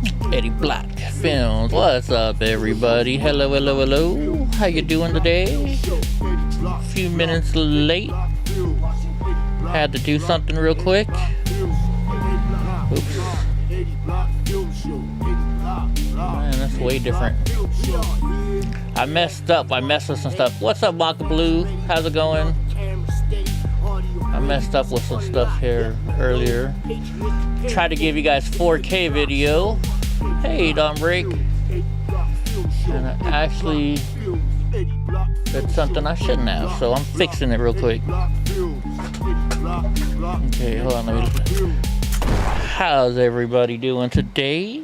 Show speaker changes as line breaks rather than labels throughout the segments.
EddieBlockFilms. What's up, everybody? Hello, hello, hello. How you doing today? A few minutes late. Had to do something real quick. Oops. Man, that's way different. I messed up. I messed with some stuff. What's up, Maka Blue? How's it going? I messed up with some stuff here earlier. Tried to give you guys 4K video. Hey, Don Break. And I actually did something I shouldn't have, so I'm fixing it real quick. Okay, hold on. How's everybody doing today?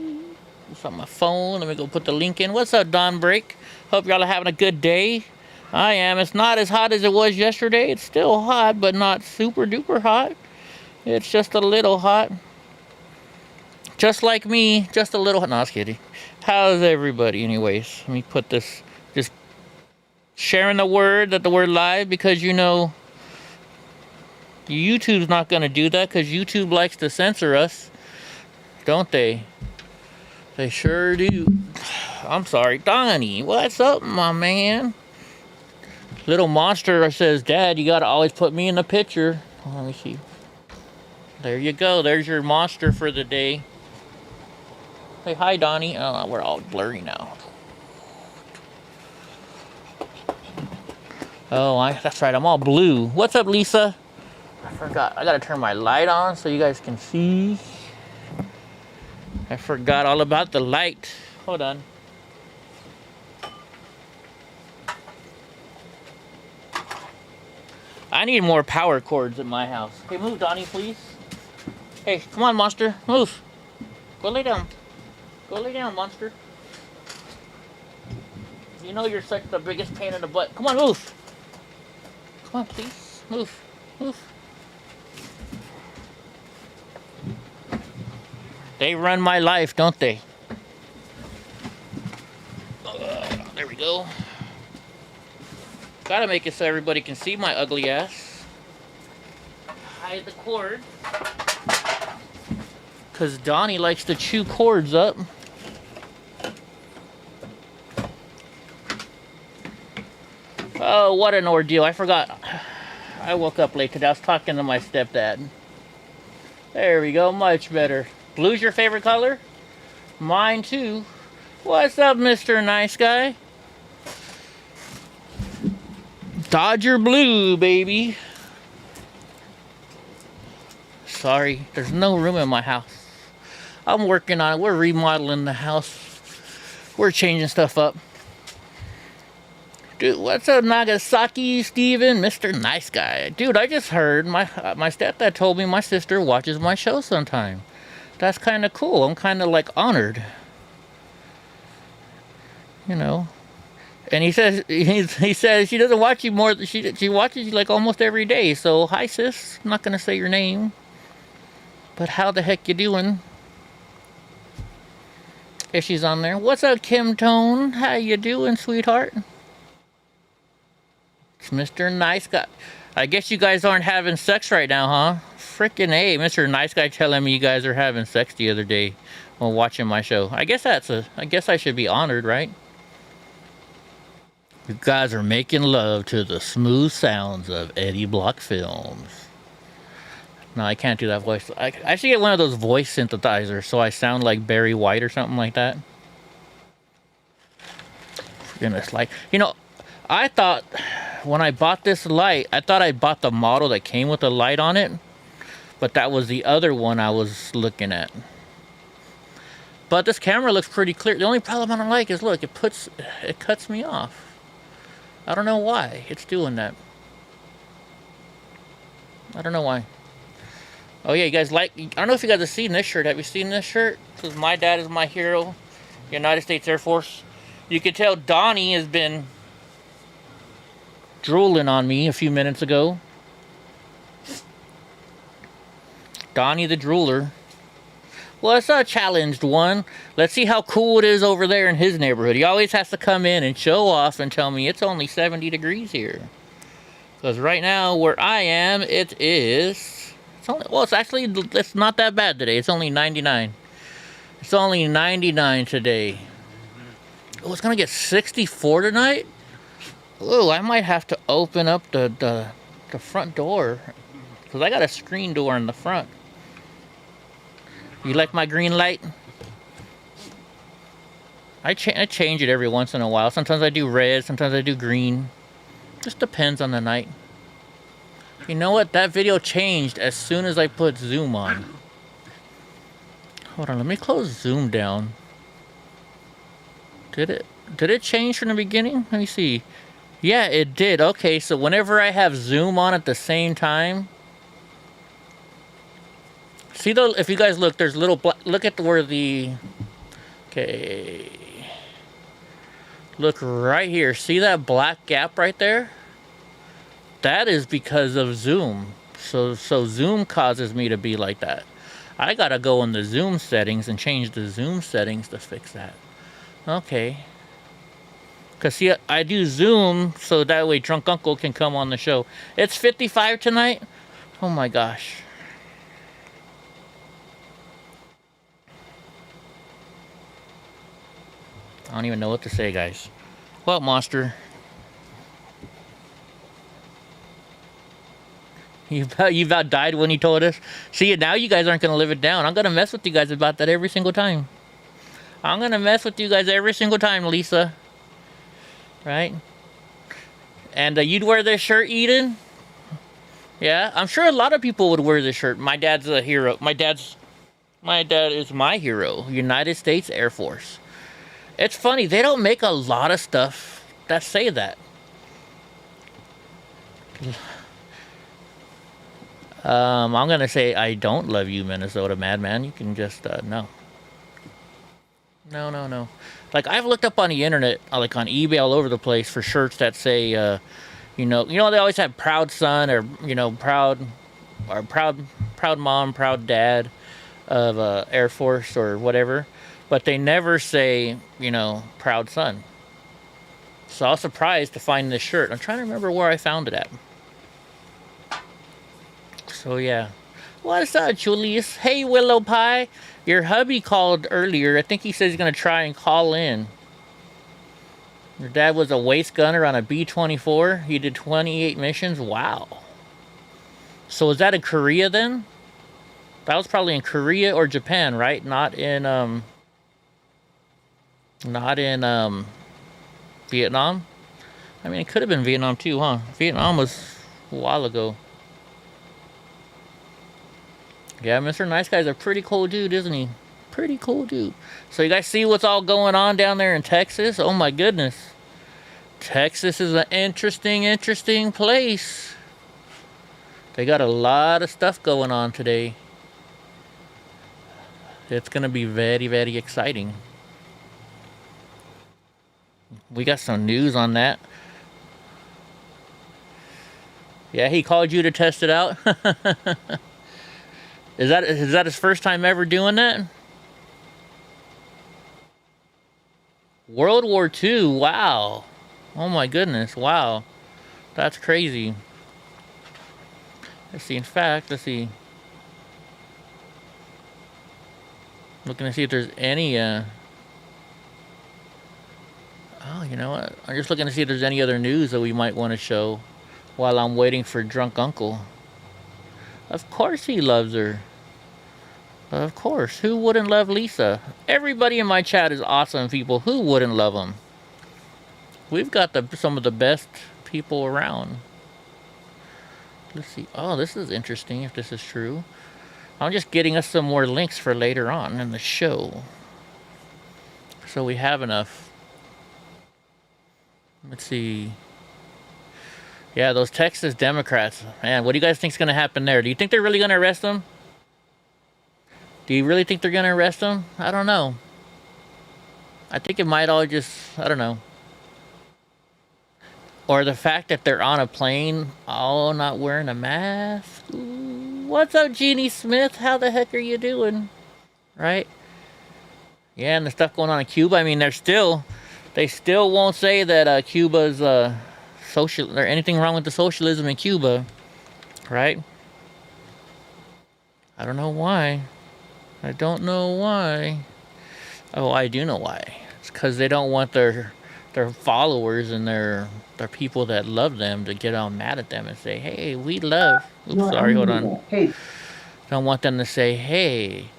It's on my phone. Let me go put the link in. What's up, Don Break? Hope y'all are having a good day. I am. It's not as hot as it was yesterday. It's still hot, but not super duper hot. It's just a little hot. Just like me, just a little hot. No, I was kidding. How's everybody anyways? Let me put this, just sharing the word live, because you know YouTube's not going to do that, because YouTube likes to censor us. Don't they? They sure do. I'm sorry. Donnie, what's up, my man? Little monster says, Dad, you gotta always put me in the picture. Oh, let me see. There you go. There's your monster for the day. Hey, hi, Donnie. Oh, we're all blurry now. Oh, that's right. I'm all blue. What's up, Lisa? I forgot. I gotta turn my light on so you guys can see. I forgot all about the light. Hold on. I need more power cords in my house. Hey, move, Donnie, please. Hey, come on, monster. Move. Go lay down. Go lay down, monster. You know you're such the biggest pain in the butt. Come on, move. Come on, please. Move. Move. They run my life, don't they? There we go. Gotta make it so everybody can see my ugly ass. Hide the cord. Because Donnie likes to chew cords up. Oh, what an ordeal. I forgot. I woke up late today. I was talking to my stepdad. There we go. Much better. Blue's your favorite color? Mine too. What's up, Mr. Nice Guy? Dodger blue, baby. Sorry, there's no room in my house. I'm working on it. We're remodeling the house. We're changing stuff up. Dude, what's up, Nagasaki Steven? Mr. Nice Guy. Dude, I just heard my stepdad told me my sister watches my show sometime. That's kind of cool. I'm kind of like honored. You know. And he says she doesn't watch you more. She watches you like almost every day. So hi, sis. I'm not gonna say your name, but how the heck you doing? If she's on there. What's up, Kim Tone? How you doing, sweetheart? It's Mr. Nice Guy. I guess you guys aren't having sex right now, huh? Frickin' A, Mr. Nice Guy telling me you guys are having sex the other day while watching my show. I guess I should be honored, right? You guys are making love to the smooth sounds of EddieBlockFilms. No, I can't do that voice. I should get one of those voice synthesizers so I sound like Barry White or something like that. For goodness, like, you know, I thought when I bought this light, I thought I bought the model that came with the light on it, but that was the other one I was looking at. But this camera looks pretty clear. The only problem I don't like is, look, it cuts me off. I don't know why it's doing that. I don't know why. Oh yeah, you guys like, I don't know if you guys have seen this shirt. Have you seen this shirt? This is My Dad Is My Hero, United States Air Force. You can tell Donnie has been drooling on me a few minutes ago. Donnie the drooler. Well, it's a challenged one. Let's see how cool it is over there in his neighborhood. He always has to come in and show off and tell me it's only 70 degrees here. Because right now, where I am, it is... It's only, well, it's not that bad today. It's only 99. It's only 99 today. Oh, it's gonna get 64 tonight? Oh, I might have to open up the front door. Because I got a screen door in the front. You like my green light? I change it every once in a while. Sometimes I do red, sometimes I do green. Just depends on the night. You know what? That video changed as soon as I put zoom on. Hold on, let me close zoom down. Did it change from the beginning? Let me see. Yeah, it did. Okay, so whenever I have zoom on at the same time. See, though, if you guys look, there's little look at where the... Okay. Look right here. See that black gap right there? That is because of zoom. So zoom causes me to be like that. I gotta go in the zoom settings and change the zoom settings to fix that. Okay. Because see, I do zoom so that way Drunk Uncle can come on the show. It's 55 tonight? Oh my gosh. I don't even know what to say, guys. What, monster? You about died when you told us? See, now you guys aren't going to live it down. I'm going to mess with you guys about that every single time. I'm going to mess with you guys every single time, Lisa. Right? And you'd wear this shirt, Eden? Yeah, I'm sure a lot of people would wear this shirt. My dad's a hero. My dad is my hero. United States Air Force. It's funny, they don't make a lot of stuff that say that. I'm gonna say I don't love you, Minnesota Madman. You can just no. No. Like, I've looked up on the internet, like on eBay, all over the place for shirts that say, you know, they always have proud son or proud mom, proud dad of Air Force or whatever. But they never say, proud son. So I was surprised to find this shirt. I'm trying to remember where I found it at. So yeah. What's up, Julius? Hey, Willow Pie. Your hubby called earlier. I think he says he's going to try and call in. Your dad was a waist gunner on a B-24. He did 28 missions. Wow. So was that in Korea then? That was probably in Korea or Japan, right? Not in Vietnam. I mean, it could have been Vietnam too, huh? Vietnam was a while ago. Yeah, Mr. Nice Guy's a pretty cool dude, isn't he? Pretty cool dude. So you guys see what's all going on down there in Texas? Oh my goodness. Texas is an interesting place. They got a lot of stuff going on today. It's going to be very, very exciting. We got some news on that. Yeah, he called you to test it out. Is that his first time ever doing that? World War II. Wow. Oh my goodness. Wow. That's crazy. Let's see. In fact, let's see. Looking to see if there's any oh, you know what? I'm just looking to see if there's any other news that we might want to show while I'm waiting for Drunk Uncle. Of course he loves her. Of course. Who wouldn't love Lisa? Everybody in my chat is awesome people. Who wouldn't love them? We've got some of the best people around. Let's see. Oh, this is interesting if this is true. I'm just getting us some more links for later on in the show. So we have enough. Let's see. Yeah, those Texas Democrats. Man, what do you guys think is going to happen there? Do you think they're really going to arrest them? Do you really think they're going to arrest them? I don't know. I think it might all just, I don't know. Or the fact that they're on a plane, all not wearing a mask. Ooh, what's up, Jeannie Smith? How the heck are you doing? Right? Yeah, and the stuff going on in Cuba. I mean, they still won't say that Cuba's social or anything wrong with the socialism in Cuba, right? I don't know why. I don't know why. Oh, I do know why. It's because they don't want their followers and their people that love them to get all mad at them and say, "Hey, we love." Oops, sorry, hold on.
Hey.
Don't want them to say, "Hey,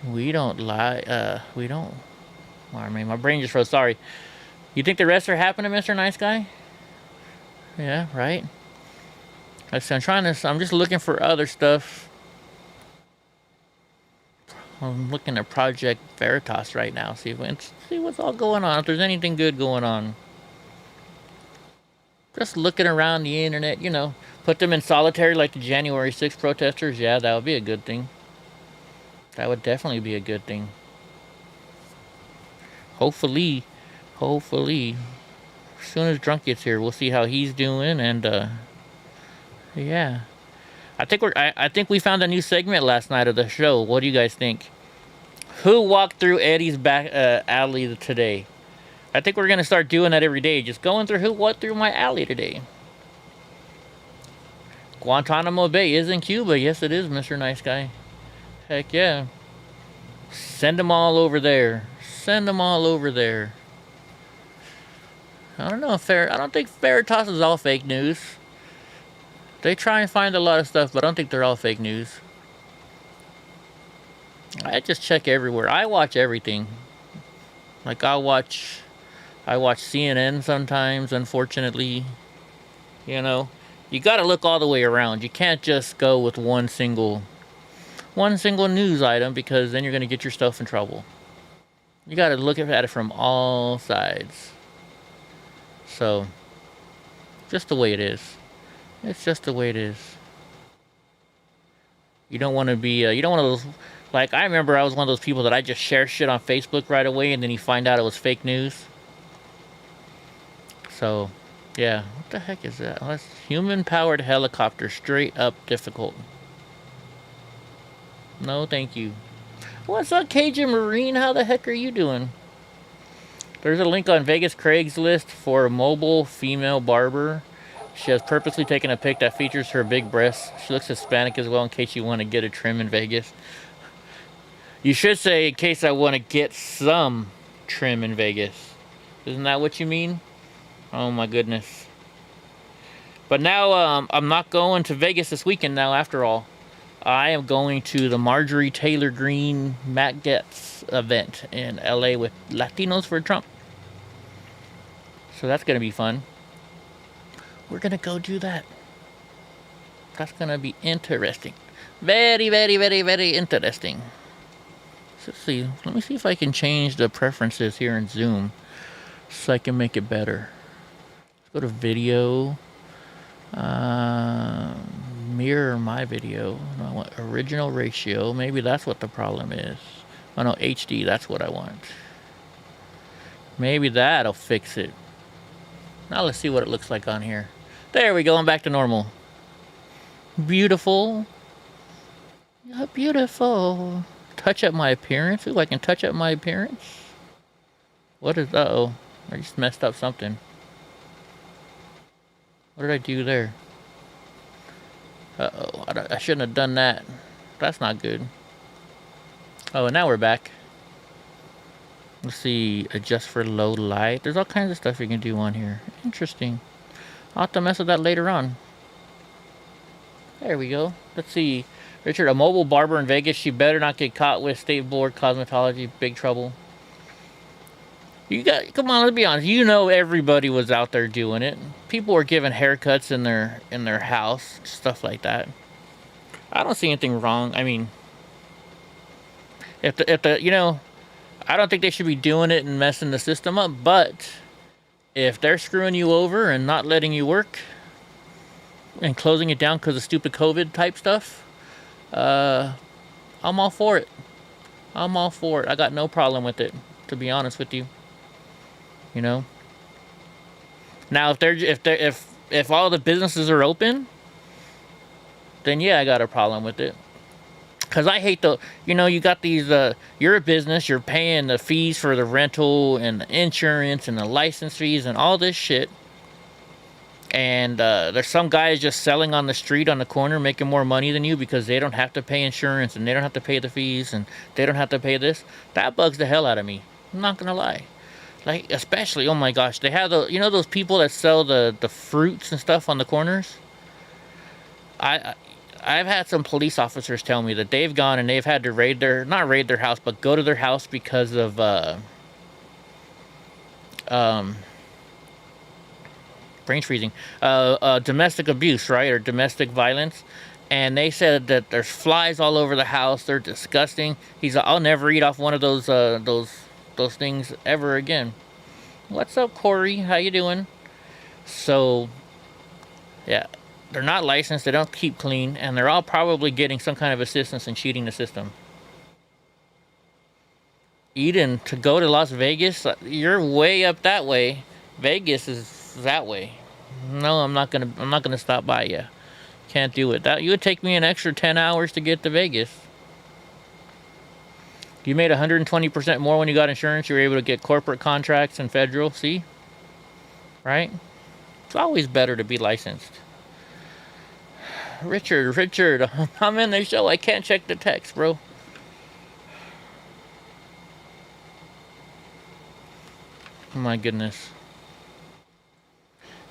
we don't lie. We don't." Well, I mean, my brain just froze. Sorry. You think the rest are happening, Mr. Nice Guy? Yeah, right. I'm just looking for other stuff. I'm looking at Project Veritas right now. See what's all going on. If there's anything good going on. Just looking around the internet, you know. Put them in solitary like the January 6th protesters. Yeah, that would be a good thing. That would definitely be a good thing. Hopefully, as soon as Drunk gets here, we'll see how he's doing, and yeah. I think we found a new segment last night of the show. What do you guys think? Who walked through Eddie's back alley today? I think we're gonna start doing that every day. Just going through who walked through my alley today. Guantanamo Bay is in Cuba. Yes, it is, Mr. Nice Guy. Heck yeah. Send them all over there. Send them all over there. I don't know if I don't think Veritas is all fake news. They try and find a lot of stuff, but I don't think they're all fake news. I just check everywhere. I watch everything. Like I watch CNN sometimes, unfortunately. You know, you got to look all the way around. You can't just go with one single news item, because then you're going to get yourself in trouble. You got to look at it from all sides. So, just the way it is. It's just the way it is. You don't want to be, you don't want to, like, I remember I was one of those people that I just share shit on Facebook right away, and then you find out it was fake news. So, yeah. What the heck is that? That's human-powered helicopter, straight up difficult. No, thank you. What's up, Cajun Marine? How the heck are you doing? There's a link on Vegas Craigslist for a mobile female barber. She has purposely taken a pic that features her big breasts. She looks Hispanic as well, in case you want to get a trim in Vegas. You should say, in case I want to get some trim in Vegas. Isn't that what you mean? Oh my goodness. But now, I'm not going to Vegas this weekend now, after all. I am going to the Marjorie Taylor Greene Matt Getz event in LA with Latinos for Trump. So that's going to be fun. We're going to go do that. That's going to be interesting. Very, very, very, very interesting. So let's see. Let me see if I can change the preferences here in Zoom so I can make it better. Let's go to video. Mirror my video. I want original ratio. Maybe that's what the problem is. Oh no, HD, that's what I want. Maybe that'll fix it. Now let's see what it looks like on here. There we go, I'm back to normal. Beautiful. Beautiful. Touch up my appearance. Ooh, I can touch up my appearance. What is, uh-oh. I just messed up something. What did I do there? Uh-oh, I shouldn't have done that. That's not good. Oh, and now we're back. Let's see, adjust for low light. There's all kinds of stuff you can do on here. Interesting. I'll have to mess with that later on. There we go. Let's see. Richard, a mobile barber in Vegas. She better not get caught with state board cosmetology. Big trouble. Come on, let's be honest. You know everybody was out there doing it. People were giving haircuts in their house, stuff like that. I don't see anything wrong. I mean, if the you know, I don't think they should be doing it and messing the system up, but if they're screwing you over and not letting you work and closing it down because of stupid COVID type stuff, I'm all for it. I'm all for it. I got no problem with it, to be honest with you. You know. Now, if all the businesses are open, then yeah, I got a problem with it. Cause I hate you got these. You're a business. You're paying the fees for the rental and the insurance and the license fees and all this shit. And there's some guys just selling on the street on the corner making more money than you because they don't have to pay insurance and they don't have to pay the fees and they don't have to pay this. That bugs the hell out of me. I'm not gonna lie. Like, especially, oh my gosh, they have the, you know, those people that sell the fruits and stuff on the corners. I've had some police officers tell me that they've gone and they've had to not raid their house, but go to their house because of brain freezing, domestic abuse, right, or domestic violence. And they said that there's flies all over the house. They're disgusting. He's like, I'll never eat off one of those things ever again. What's up, Corey? How you doing? So, yeah, they're not licensed. They don't keep clean, and they're all probably getting some kind of assistance and cheating the system. Eden, to go to Las Vegas, you're way up that way. Vegas is that way. No, I'm not gonna stop by you. Can't do it. That, you would take me an extra 10 hours to get to Vegas. You made 120% more when you got insurance. You were able to get corporate contracts and federal. See? Right? It's always better to be licensed. Richard, I'm in the show. I can't check the text, bro. Oh my goodness.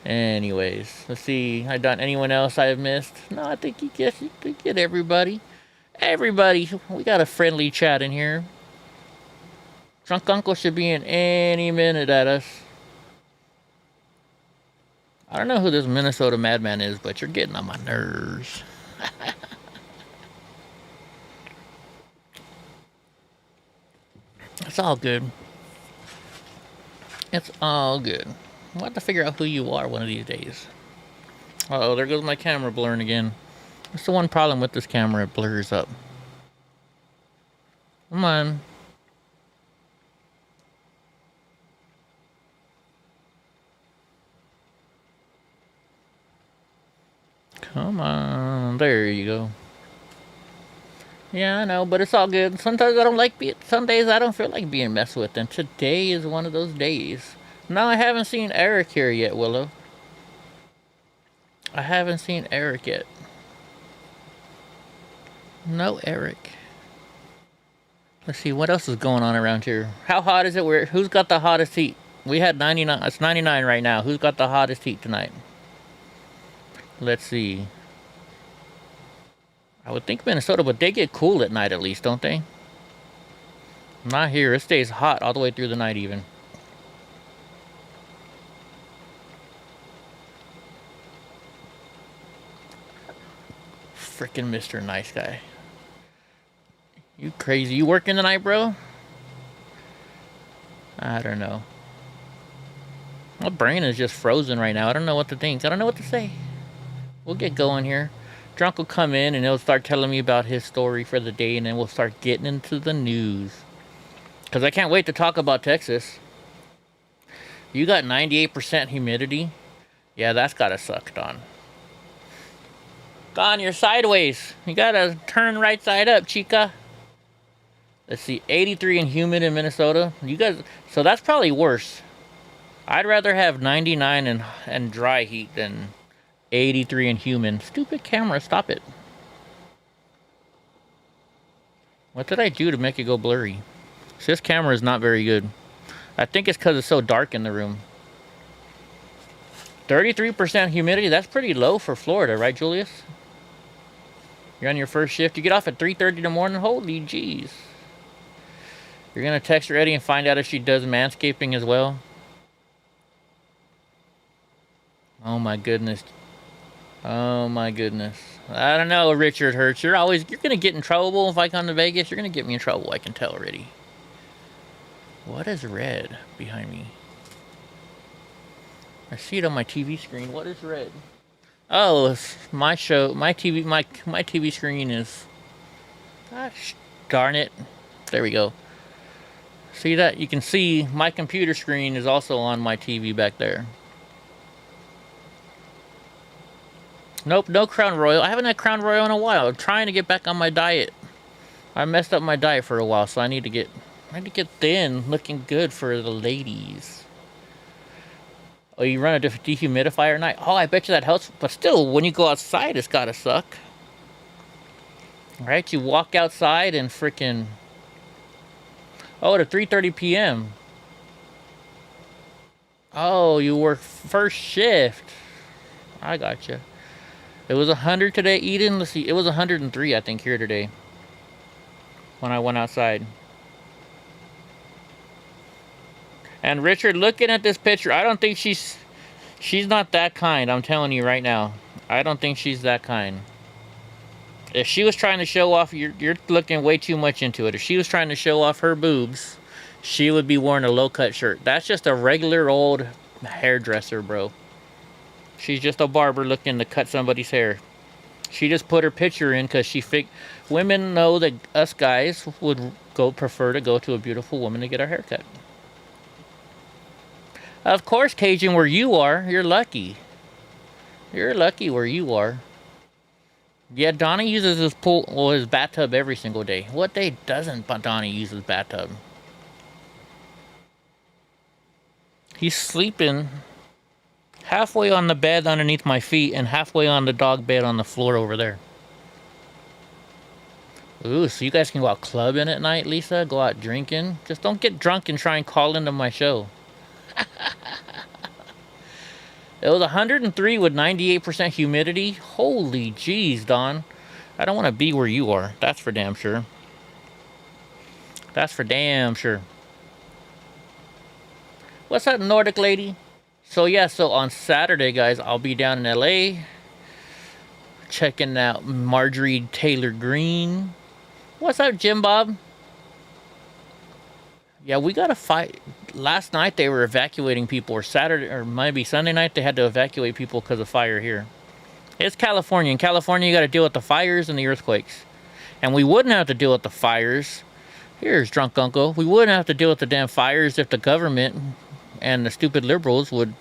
Anyways, let's see. I done anyone else I have missed? No, I think you get everybody. Everybody, we got a friendly chat in here. Drunk Uncle should be in any minute at us. I don't know who this Minnesota madman is, but you're getting on my nerves. It's all good. It's all good. I'll have to figure out who you are one of these days. Uh-oh, there goes my camera blurring again. That's the one problem with this camera, it blurs up. Come on. Come on. There you go. Yeah, I know, but it's all good. Sometimes I don't like some days I don't feel like being messed with, and today is one of those days. No, I haven't seen Eric here yet, Willow. I haven't seen Eric yet. No Eric. Let's see, what else is going on around here? How hot is it? Who's got the hottest heat? We had 99. It's 99 right now. Who's got the hottest heat tonight? Let's see. I would think Minnesota, but they get cool at night at least, don't they? Not here. It stays hot all the way through the night even. Frickin' Mr. Nice Guy. You crazy. You working tonight, bro? I don't know. My brain is just frozen right now. I don't know what to think. I don't know what to say. We'll get going here. Drunk will come in and he'll start telling me about his story for the day, and then we'll start getting into the news. Because I can't wait to talk about Texas. You got 98% humidity? Yeah, that's gotta suck, Don. Don, you're sideways. You gotta turn right side up, chica. Let's see, 83 and humid in Minnesota. You guys, so that's probably worse. I'd rather have 99 and dry heat than 83 and humid. Stupid camera, stop it. What did I do to make it go blurry? So this camera is not very good. I think it's because it's so dark in the room. 33% humidity, that's pretty low for Florida, right, Julius? You're on your first shift. You get off at 3:30 in the morning? Holy jeez. You're going to text her Eddie and find out if she does manscaping as well? Oh my goodness. Oh my goodness. I don't know, Richard Hertz. You're going to get in trouble if I come to Vegas. You're going to get me in trouble, I can tell already. What is red behind me? I see it on my TV screen. What is red? Oh, it's my show. My TV screen is... Gosh darn it. There we go. See that? You can see my computer screen is also on my TV back there. Nope, no Crown Royal. I haven't had Crown Royal in a while. I'm trying to get back on my diet. I messed up my diet for a while, so I need to get thin, looking good for the ladies. Oh, you run a dehumidifier at night? Oh, I bet you that helps. But still, when you go outside, it's gotta suck. Right? You walk outside and freaking... Oh, at 3:30 p.m. Oh, you work first shift. I gotcha. It was 100 today, Eden. Let's see. It was 103, I think, here today. When I went outside. And Richard, looking at this picture, I don't think she's not that kind. I'm telling you right now. I don't think she's that kind. If she was trying to show off, you're looking way too much into it. If she was trying to show off her boobs, she would be wearing a low-cut shirt. That's just a regular old hairdresser, bro. She's just a barber looking to cut somebody's hair. She just put her picture in because women know that us guys would prefer to go to a beautiful woman to get our hair cut. Of course, Cajun, where you are, you're lucky. You're lucky where you are. Yeah, Donnie uses his bathtub every single day. What day doesn't Donnie use his bathtub? He's sleeping halfway on the bed underneath my feet and halfway on the dog bed on the floor over there. Ooh, so you guys can go out clubbing at night, Lisa? Go out drinking? Just don't get drunk and try and call into my show. It was 103 with 98% humidity. Holy jeez, Don. I don't want to be where you are. That's for damn sure. That's for damn sure. What's up, Nordic lady? So yeah, so on Saturday, guys, I'll be down in LA checking out Marjorie Taylor Greene. What's up, Jim Bob? Yeah, we got to fight. Last night they were evacuating people, or Saturday, or maybe Sunday night they had to evacuate people because of fire here. It's California. In California, you got to deal with the fires and the earthquakes. And we wouldn't have to deal with the fires. Here's Drunk Uncle. We wouldn't have to deal with the damn fires if the government and the stupid liberals would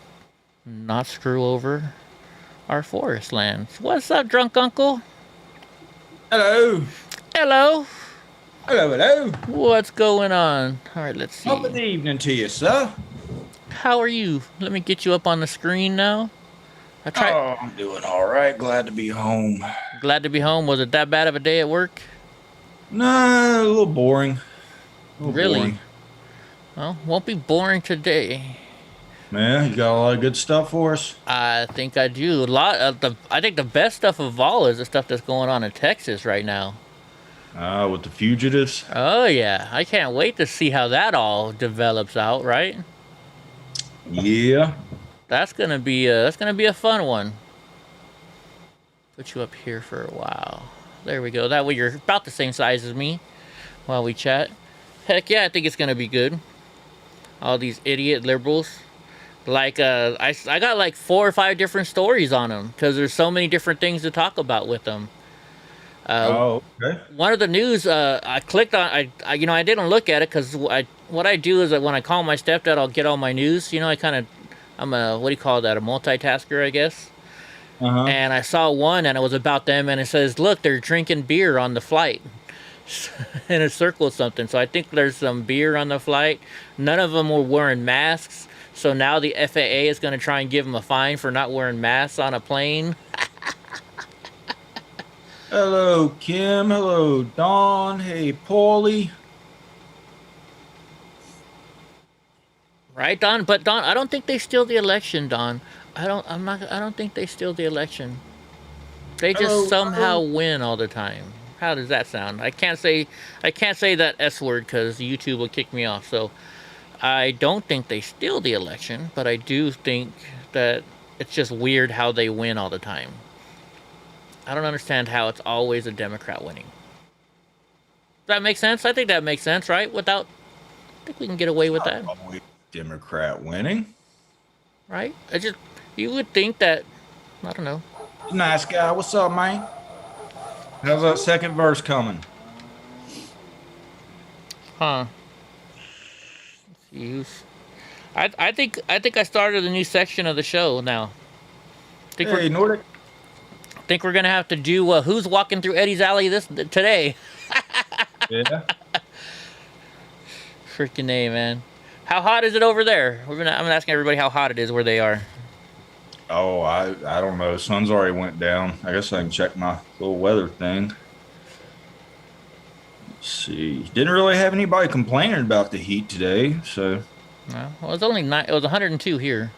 not screw over our forest lands. What's up, Drunk Uncle?
Hello.
Hello.
Hello, hello.
What's going on? All right, let's see.
Good evening to you, sir.
How are you? Let me get you up on the screen now.
Oh, I'm doing all right. Glad to be home.
Glad to be home. Was it that bad of a day at work?
Nah, a little boring.
Really?
Boring.
Well, won't be boring today.
Man, you got a lot of good stuff for us?
I think I do. I think the best stuff of all is the stuff that's going on in Texas right now.
With the fugitives?
Oh, yeah. I can't wait to see how that all develops out, right?
Yeah.
That's gonna be a fun one. Put you up here for a while. There we go. That way you're about the same size as me while we chat. Heck yeah, I think it's gonna be good. All these idiot liberals. Like, I got like 4 or 5 different stories on them because there's so many different things to talk about with them.
Okay.
One of the news, I clicked on, I didn't look at it because what I do is that when I call my stepdad, I'll get all my news. You know, I'm a, what do you call that? A multitasker, I guess. And I saw one and it was about them and it says, look, they're drinking beer on the flight. And it circled something. So I think there's some beer on the flight. None of them were wearing masks. So now the FAA is going to try and give them a fine for not wearing masks on a plane.
Hello, Kim. Hello, Dawn. Hey, Paulie.
Right, Don? But Don, I don't think they steal the election, Don. I don't think they steal the election. They just somehow win all the time. How does that sound? I can't say that S word because YouTube will kick me off. So I don't think they steal the election, but I do think that it's just weird how they win all the time. I don't understand how it's always a Democrat winning. Does that make sense? I think that makes sense, right? I think we can get away with that.
Always Democrat winning.
Right? You would think that, I don't know.
Nice guy. What's up, man? How's that second verse coming?
Huh. Let's see. I think I started a new section of the show now.
Hey, Nordic.
I think we're gonna have to do who's walking through Eddie's alley today.
Yeah.
Freaking A, man. How hot is it over there? I'm asking everybody how hot it is where they are.
Oh, I don't know. Sun's already went down. I guess I can check my little weather thing. Let's see. Didn't really have anybody complaining about the heat today, so
No, well, it was only it was 102 here.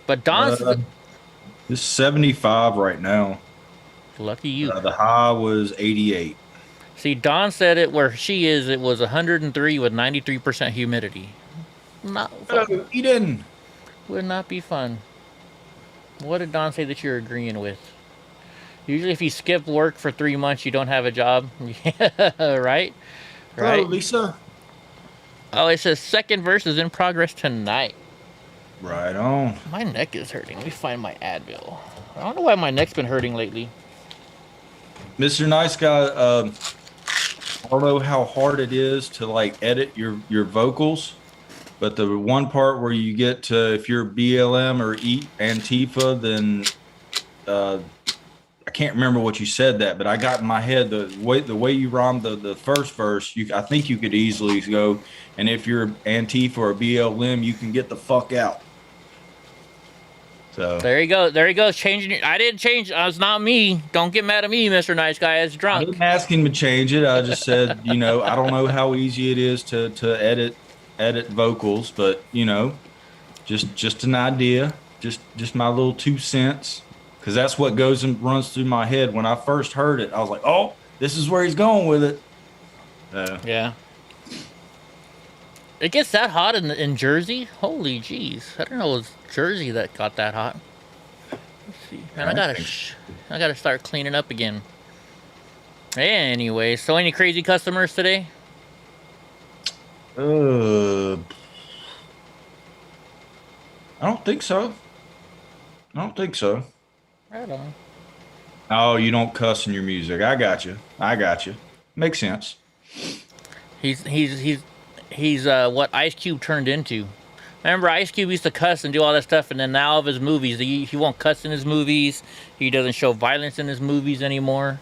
But Dawn's
uh, it's 75 right now.
lucky you.
The high was 88.
See, Dawn said it where she is. It was 103 with 93% humidity. Not fun.
Oh, he didn't.
Would not be fun. What did Dawn say that you're agreeing with? Usually, if you skip work for 3 months, you don't have a job. Yeah, right?
Hello,
Right?
Lisa.
Oh, it says second verse is in progress tonight.
Right on.
My neck is hurting. Let me find my Advil. I don't know why my neck's been hurting lately.
Mr. Nice Guy, I don't know how hard it is to like edit your vocals, but the one part where you get to if you're BLM or Antifa, then I can't remember what you said that, but I got in my head the way you rhymed the first verse. I think you could easily go, and if you're Antifa or BLM, you can get the fuck out. So
There you go. There you go. Changing it. I didn't change. It's not me. Don't get mad at me, Mr. Nice Guy. It's
I
drunk.
didn't ask him to change it. I just said, I don't know how easy it is to edit vocals, but just an idea, just my little 2 cents, because that's what goes and runs through my head. When I first heard it, I was like, oh, this is where he's going with it.
Yeah. It gets that hot in Jersey? Holy jeez. I don't know it was Jersey that got that hot. Let's see. Man, I gotta start cleaning up again. Anyway, so any crazy customers today?
I don't think so. I don't think so.
Right on.
Oh, you don't cuss in your music. I got you. I got you. Makes sense.
He's what Ice Cube turned into. Remember, Ice Cube used to cuss and do all that stuff, and then now all of his movies, he won't cuss in his movies. He doesn't show violence in his movies anymore.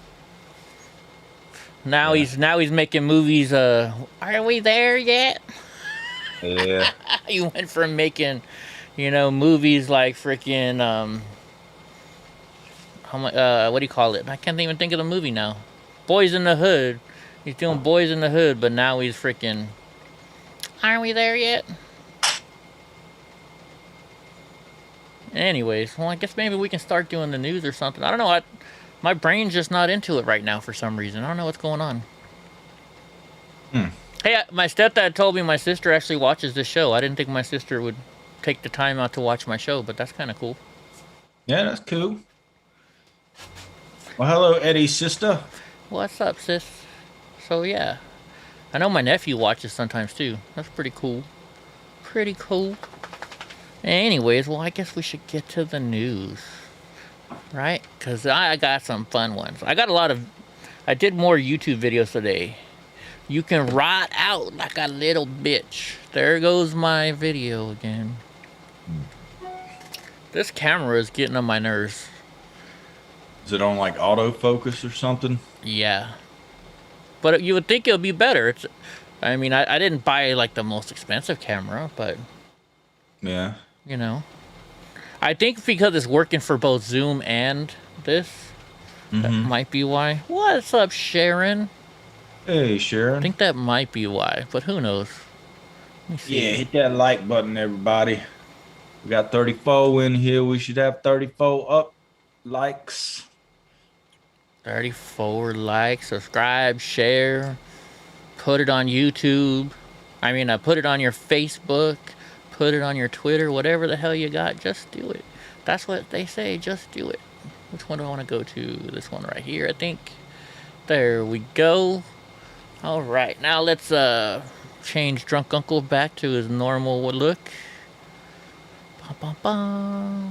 Now he's making movies. Are we there yet?
Yeah.
He went from making, movies like freaking what do you call it? I can't even think of the movie now. Boys in the Hood. He's doing Boys in the Hood, but now he's freaking. Are we there yet? Anyways, well, I guess maybe we can start doing the news or something. I don't know. My brain's just not into it right now for some reason. I don't know what's going on. Hey, my stepdad told me my sister actually watches this show. I didn't think my sister would take the time out to watch my show, but that's kind of cool.
Yeah, that's cool. Well, hello, Eddie's sister.
What's up, sis? So, yeah. I know my nephew watches sometimes, too. That's pretty cool. Pretty cool. Anyways, well, I guess we should get to the news. Right? Because I got some fun ones. I did more YouTube videos today. You can ride out like a little bitch. There goes my video again. This camera is getting on my nerves.
Is it on like autofocus or something?
Yeah. But you would think it would be better. I didn't buy like the most expensive camera, but
Yeah.
I think because it's working for both Zoom and this, that might be why. What's up, Sharon?
Hey,
I
Sharon.
think that might be why, but who knows? Let me see.
Yeah, hit that like button, everybody. We got 34 in here. We should have 34 up likes.
34 likes, subscribe, share, put it on YouTube. Put it on your Facebook, put it on your Twitter, whatever the hell you got, just do it. That's what they say, just do it. Which one do I want to go to? This one right here, I think. There we go. All right, now let's change Drunk Uncle back to his normal look. Ba-ba-ba.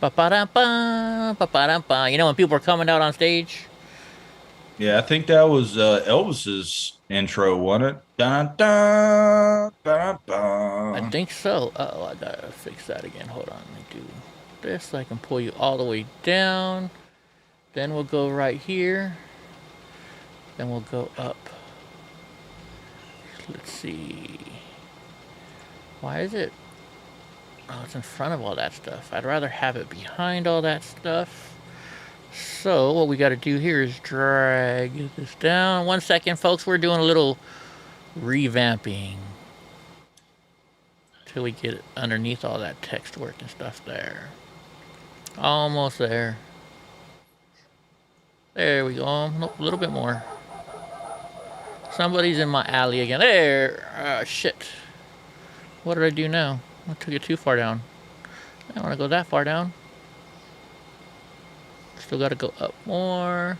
Ba-ba-da-ba. Ba-ba-da-ba. When people are coming out on stage?
Yeah, I think that was Elvis's intro, wasn't it? Dun, dun, dun, dun.
I think so. Oh, I gotta fix that again. Hold on, let me do this so I can pull you all the way down. Then we'll go right here. Then we'll go up. Let's see. Why is it? Oh, it's in front of all that stuff. I'd rather have it behind all that stuff. So what we got to do here is drag this down. 1 second, folks. We're doing a little revamping till we get it underneath all that text work and stuff there. Almost there. There we go. Nope, a little bit more. Somebody's in my alley again. There. Shit. What did I do now? I took it too far down. I don't want to go that far down. Still got to go up more.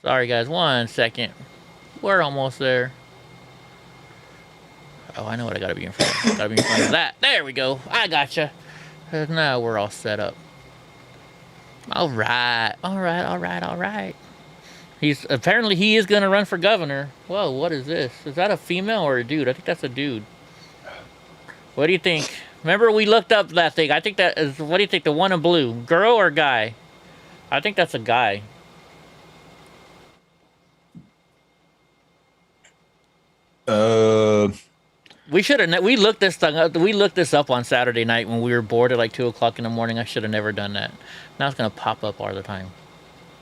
Sorry, guys. 1 second. We're almost there. Oh, I know what I gotta be in front of. Gotta be in front of that. There we go. I gotcha. Now we're all set up. All right. All right. All right. All right. Apparently he is gonna run for governor. Whoa, what is this? Is that a female or a dude? I think that's a dude. What do you think? Remember we looked up that thing. I think that is, what do you think? The one in blue. Girl or guy? I think that's a guy. We should have. We looked this thing up. We looked this up on Saturday night when we were bored at like 2 o'clock in the morning. I should have never done that. Now it's gonna pop up all the time.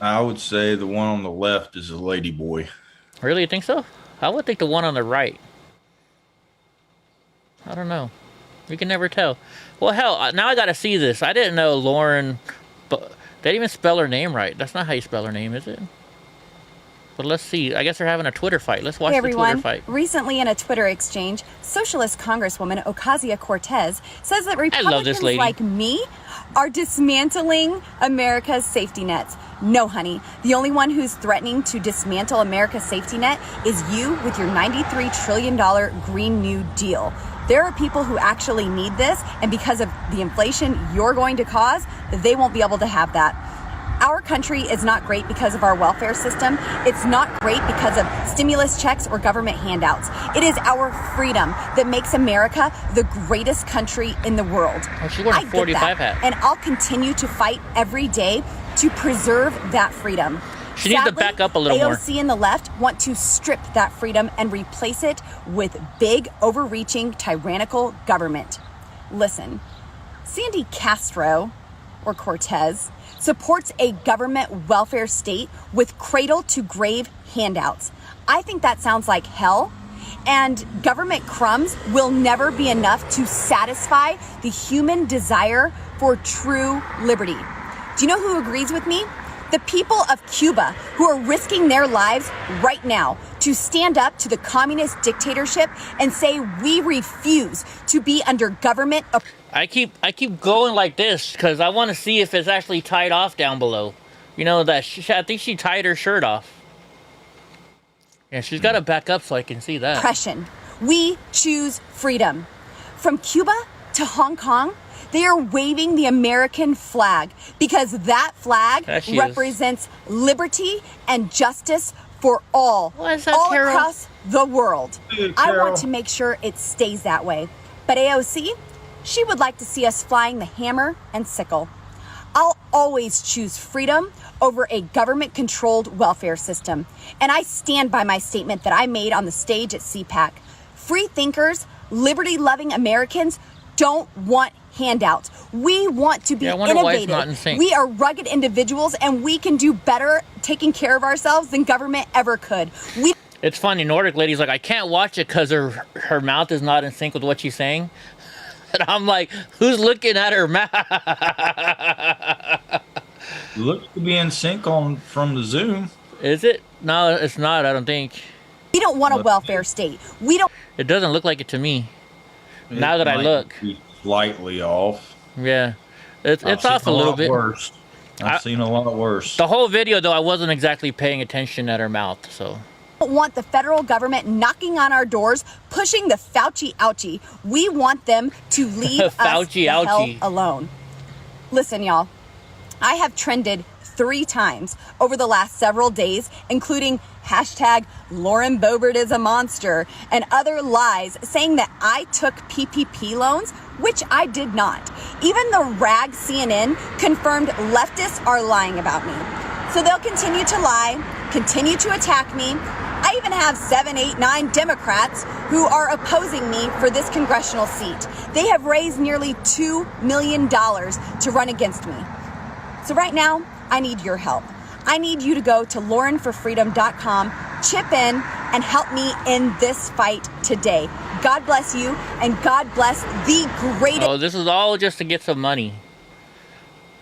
I would say the one on the left is a lady boy.
Really, you think so? I would think the one on the right. I don't know. You can never tell. Well, hell, now I gotta see this. I didn't know Lauren. But they didn't even spell her name right. That's not how you spell her name, is it? But let's see. I guess they're having a Twitter fight. Let's watch the Twitter fight.
Recently in a Twitter exchange, Socialist Congresswoman Ocasio-Cortez says that Republicans like me are dismantling America's safety nets. No, honey. The only one who's threatening to dismantle America's safety net is you with your $93 trillion Green New Deal. There are people who actually need this, and because of the inflation you're going to cause, they won't be able to have that. Our country is not great because of our welfare system. It's not great because of stimulus checks or government handouts. It is our freedom that makes America the greatest country in the world.
Oh, she's wearing a 45 hat.
And I'll continue to fight every day to preserve that freedom.
She needs to back up a little more.
AOC and the left want to strip that freedom and replace it with big, overreaching, tyrannical government. Listen, Sandy Castro, or Cortez, supports a government welfare state with cradle-to-grave handouts. I think that sounds like hell, and government crumbs will never be enough to satisfy the human desire for true liberty. Do you know who agrees with me? The people of Cuba, who are risking their lives right now to stand up to the communist dictatorship and say we refuse to be under government.
I keep going like this because I want to see if it's actually tied off down below. You know that I think she tied her shirt off. Yeah, she's got to back up so I can see that.
Oppression. We choose freedom. From Cuba to Hong Kong, they are waving the American flag because that flag represents liberty and justice for all, across the world. I want to make sure it stays that way. But AOC, she would like to see us flying the hammer and sickle. I'll always choose freedom over a government-controlled welfare system. And I stand by my statement that I made on the stage at CPAC. Free thinkers, liberty-loving Americans don't want handouts. We want to be innovative. We are rugged individuals, and we can do better taking care of ourselves than government ever could.
It's funny, Nordic lady's like, I can't watch it because her mouth is not in sync with what she's saying. And I'm like, who's looking at her mouth?
Looks to be in sync from the Zoom.
Is it? No, it's not, I don't think.
We don't want a welfare state. We don't.
It doesn't look like it to me. Now that I look.
Slightly off.
Yeah. It's off a little bit.
Worse. I've seen a lot worse.
The whole video, though, I wasn't exactly paying attention at her mouth, so.
We don't want the federal government knocking on our doors, pushing the Fauci ouchie. We want them to leave us the hell alone. Listen, y'all. I have trended 3 times over the last several days, including hashtag Lauren Boebert is a monster and other lies saying that I took PPP loans, which I did not. Even the rag CNN confirmed leftists are lying about me. So they'll continue to lie, continue to attack me. I even have 7, 8, 9 Democrats who are opposing me for this congressional seat. They have raised nearly $2 million to run against me. So right now, I need your help. I need you to go to laurenforfreedom.com, chip in, and help me in this fight today. God bless you, and God bless the greatest.
Oh, this is all just to get some money.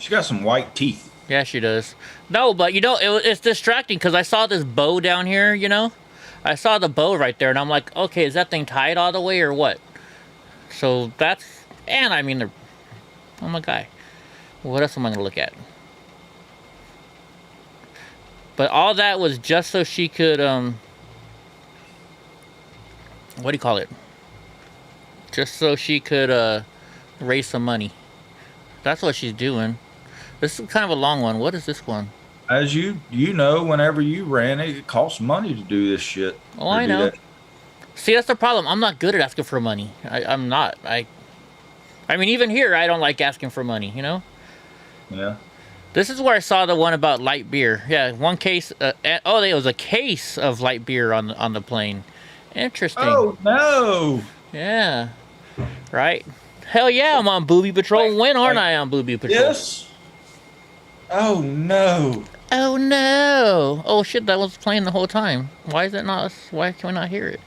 She got some white teeth.
Yeah, she does. No, but you know, it's distracting because I saw this bow down here, you know? I saw the bow right there, and I'm like, okay, is that thing tied all the way or what? So that's, and I mean, oh my God. What else am I going to look at? But all that was just so she could, what do you call it? Just so she could raise some money. That's what she's doing. This is kind of a long one. What is this one?
As you know, whenever you ran it costs money to do this shit.
Oh, I know. See, that's the problem. I'm not good at asking for money. I'm not. I mean, even here, I don't like asking for money, you know?
Yeah.
This is where I saw the one about light beer. Yeah, one case. Oh, it was a case of light beer on the plane. Interesting.
Oh, no.
Yeah. Right. Hell yeah, I'm on Booby Patrol. When aren't I on Booby Patrol?
Yes. Oh, no.
Oh, no. Oh, shit, that was playing the whole time. Why is it not? Why can we not hear it?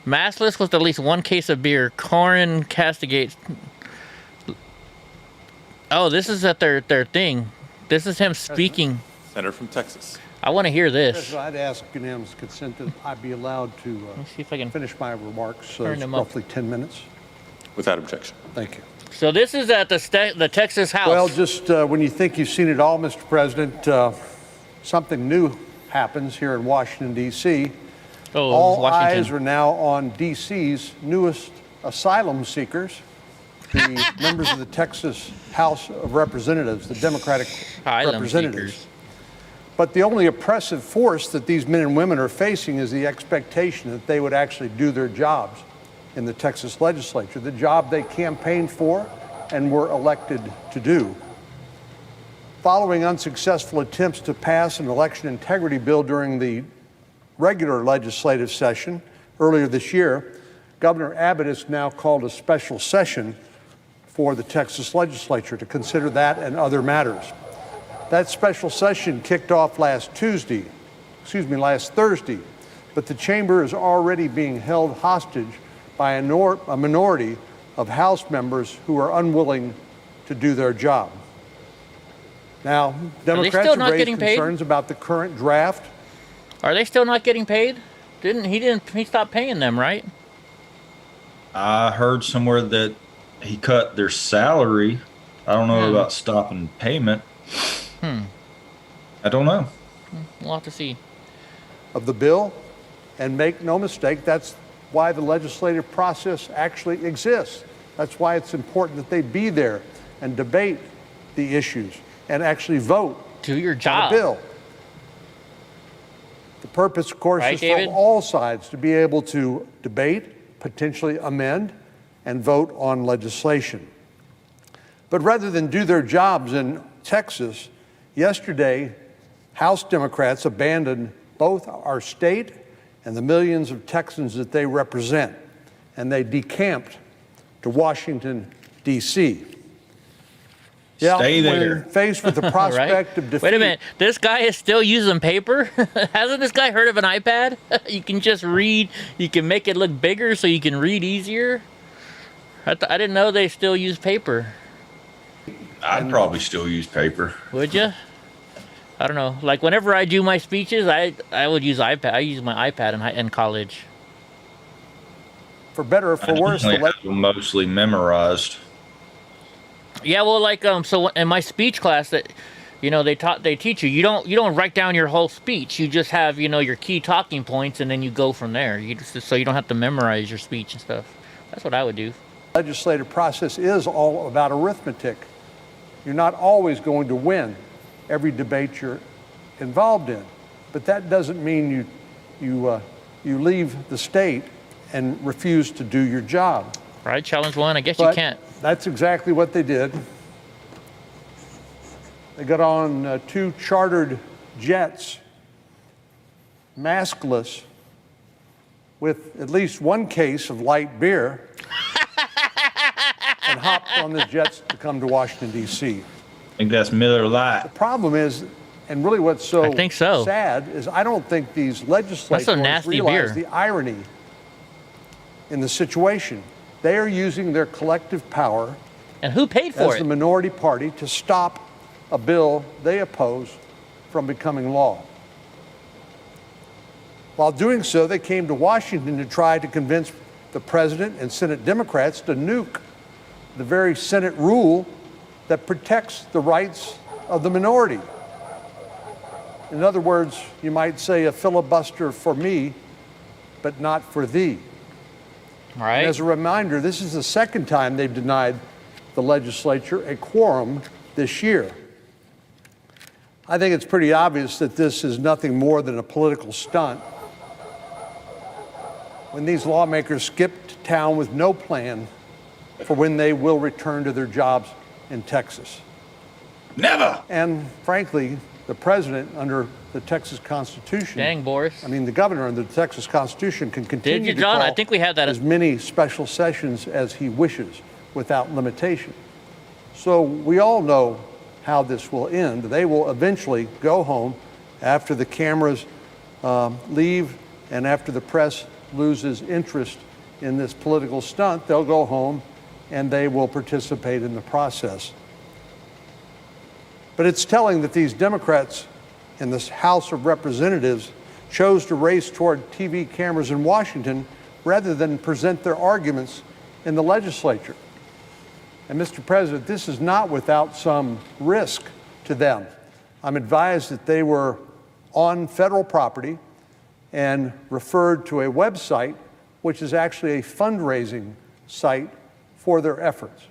Massless with at least one case of beer. Corin castigates. Oh, this is at their thing. This is him speaking.
Senator from Texas.
I want to hear this.
President, I'd ask unanimous consent that I be allowed to
Let me see if I can
finish my remarks.
turn
It's
them up.
roughly 10 minutes.
Without objection.
Thank you.
So this is at the Texas House.
Well, just when you think you've seen it all, Mr. President, something new happens here in Washington, D.C.
Oh,
All
Washington.
eyes are now on D.C.'s newest asylum seekers, the members of the Texas House of Representatives, the Democratic
Asylum
representatives.
seekers.
But the only oppressive force that these men and women are facing is the expectation that they would actually do their jobs in the Texas legislature, the job they campaigned for and were elected to do. Following unsuccessful attempts to pass an election integrity bill during the regular legislative session earlier this year, Governor Abbott has now called a special session for the Texas legislature to consider that and other matters. That special session kicked off last Thursday, but the chamber is already being held hostage by a minority of House members who are unwilling to do their job. Now, Democrats
still
have
not
raised
getting paid?
concerns about the current draft.
Are they still not getting paid? He stopped paying them, right?
I heard somewhere that he cut their salary. I don't know about stopping payment. I don't know.
We'll have to see.
Of the bill, and make no mistake, that's why the legislative process actually exists. That's why it's important that they be there and debate the issues and actually vote
Do your
on
job.
the bill. The purpose, of course,
Right,
is
David?
for all sides to be able to debate, potentially amend, and vote on legislation. But rather than do their jobs in Texas, yesterday, House Democrats abandoned both our state and the millions of Texans that they represent, and they decamped to Washington, D.C.
Stay there.
When faced with the prospect of defeat.
Wait a minute. This guy is still using paper? Hasn't this guy heard of an iPad? You can just read. You can make it look bigger so you can read easier. I didn't know they still use paper.
I'd probably still use paper.
Would you? I don't know. Like whenever I do my speeches, I would use iPad. I use my iPad in college.
For better or for worse,
I have them mostly memorized.
Yeah, well, like so in my speech class that, they teach you don't write down your whole speech. You just have your key talking points and then you go from there. So you don't have to memorize your speech and stuff. That's what I would do.
legislative process is all about arithmetic. You're not always going to win every debate you're involved in, but that doesn't mean you leave the state and refuse to do your job.
Right, challenge one. I guess
But
you can't.
That's exactly what they did. They got on two chartered jets, maskless, with at least one case of light beer, and hopped on the jets to come to Washington, D.C.
I think that's Miller Lite.
The problem is, and really what's so sad, is I don't think these legislators realize the irony in the situation. They are using their collective power,
and who paid for it,
as the minority party, to stop a bill they oppose from becoming law. While doing so, they came to Washington to try to convince the president and Senate Democrats to nuke the very Senate rule that protects the rights of the minority. In other words, you might say a filibuster for me, but not for thee.
All right.
And as a reminder, this is the second time they've denied the legislature a quorum this year. I think it's pretty obvious that this is nothing more than a political stunt. When these lawmakers skipped town with no plan for when they will return to their jobs in Texas.
Never!
And frankly, the president under the Texas Constitution.
Dang, Boris.
I mean, the governor under the Texas Constitution can continue
Did you,
to
John?
call
I think we have that
as many special sessions as he wishes without limitation. So we all know how this will end. They will eventually go home after the cameras leave and after the press loses interest in this political stunt. They'll go home and they will participate in the process. But it's telling that these Democrats in this House of Representatives chose to race toward TV cameras in Washington rather than present their arguments in the legislature. And Mr. President, this is not without some risk to them. I'm advised that they were on federal property and referred to a website which is actually a fundraising site for their efforts.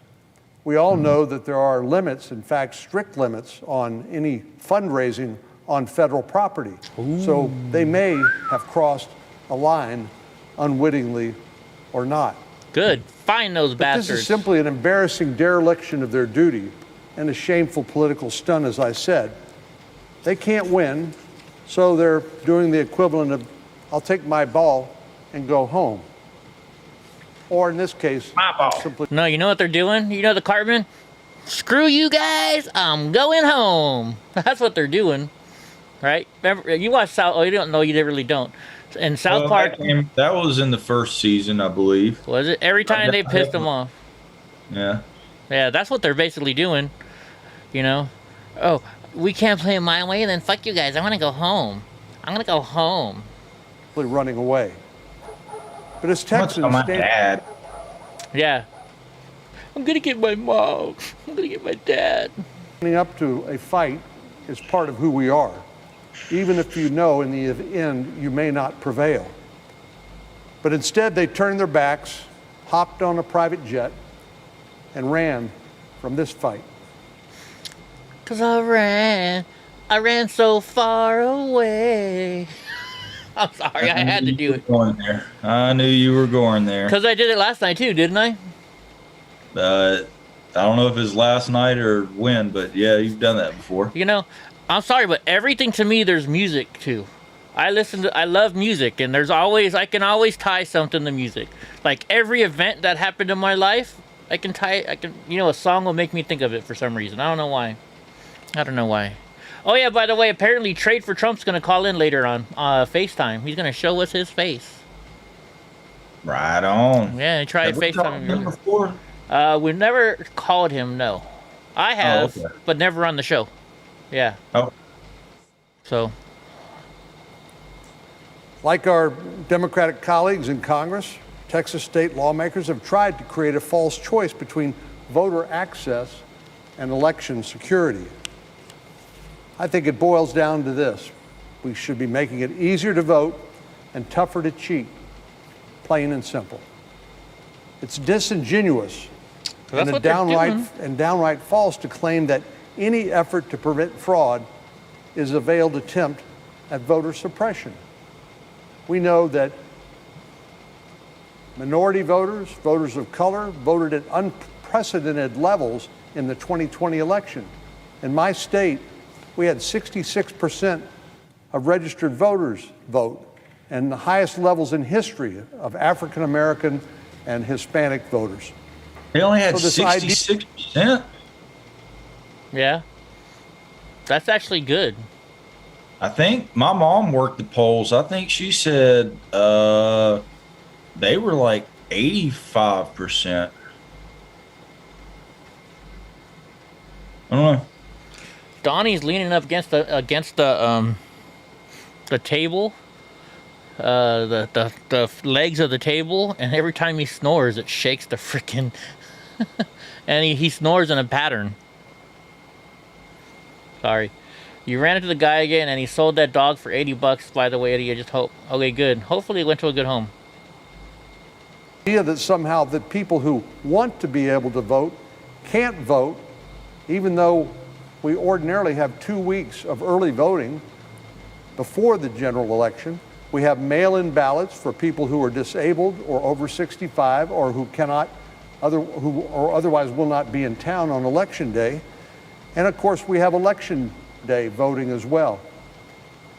We all know that there are limits, in fact, strict limits on any fundraising on federal property. Ooh. So they may have crossed a line unwittingly or not.
Good. Find those bastards.
This is simply an embarrassing dereliction of their duty and a shameful political stunt, as I said. They can't win, so they're doing the equivalent of, I'll take my ball and go home. Or in this case,
my ball.
Simply.
No, you know what they're doing? You know the Cartman? Screw you guys, I'm going home. That's what they're doing, right? Remember, you watch South, oh, you don't know, you really don't. In South Park.
That was in the first season, I believe.
Was it? Every time they pissed them off.
Yeah.
Yeah, that's what they're basically doing, you know? Oh, we can't play my way, then fuck you guys, I want to go home. I'm going to go home.
Running away. But as Texans,
my dad.
Yeah. I'm gonna get my mom. I'm gonna get my dad.
Standing up to a fight is part of who we are, even if you know in the end you may not prevail. But instead they turned their backs, hopped on a private jet, and ran from this fight.
'Cause I ran so far away. I'm sorry, I had to do it.
Going there. I knew you were going there.
Because I did it last night too, didn't I?
I don't know if it's last night or when, but yeah, you've done that before.
You know, I'm sorry, but everything to me, there's music too. I love music, and I can always tie something to music. Like every event that happened in my life, a song will make me think of it for some reason. I don't know why. Oh yeah, by the way, apparently Trade for Trump's gonna call in later on FaceTime. He's gonna show us his face.
Right on.
Yeah, try FaceTime
him before.
We never called him. No, I have, but never on the show. Yeah.
Oh.
So.
Like our Democratic colleagues in Congress, Texas state lawmakers have tried to create a false choice between voter access and election security. I think it boils down to this. We should be making it easier to vote and tougher to cheat, plain and simple. It's disingenuous and downright false to claim that any effort to prevent fraud is a veiled attempt at voter suppression. We know that minority voters, voters of color, voted at unprecedented levels in the 2020 election. In my state, we had 66% of registered voters vote, and the highest levels in history of African American and Hispanic voters.
They only had
So this idea-
66%.
Yeah. That's actually good.
I think my mom worked the polls. I think she said they were like 85%. I don't know.
Donnie's leaning up against the table, the legs of the table, and every time he snores, it shakes the frickin' and he snores in a pattern. Sorry. You ran into the guy again, and he sold that dog for $80. By the way, Eddie, I just hope. Okay, good. Hopefully, it went to a good home.
Idea that somehow that people who want to be able to vote can't vote, even though we ordinarily have 2 weeks of early voting before the general election. We have mail-in ballots for people who are disabled or over 65 or who otherwise will not be in town on election day. And of course, we have election day voting as well.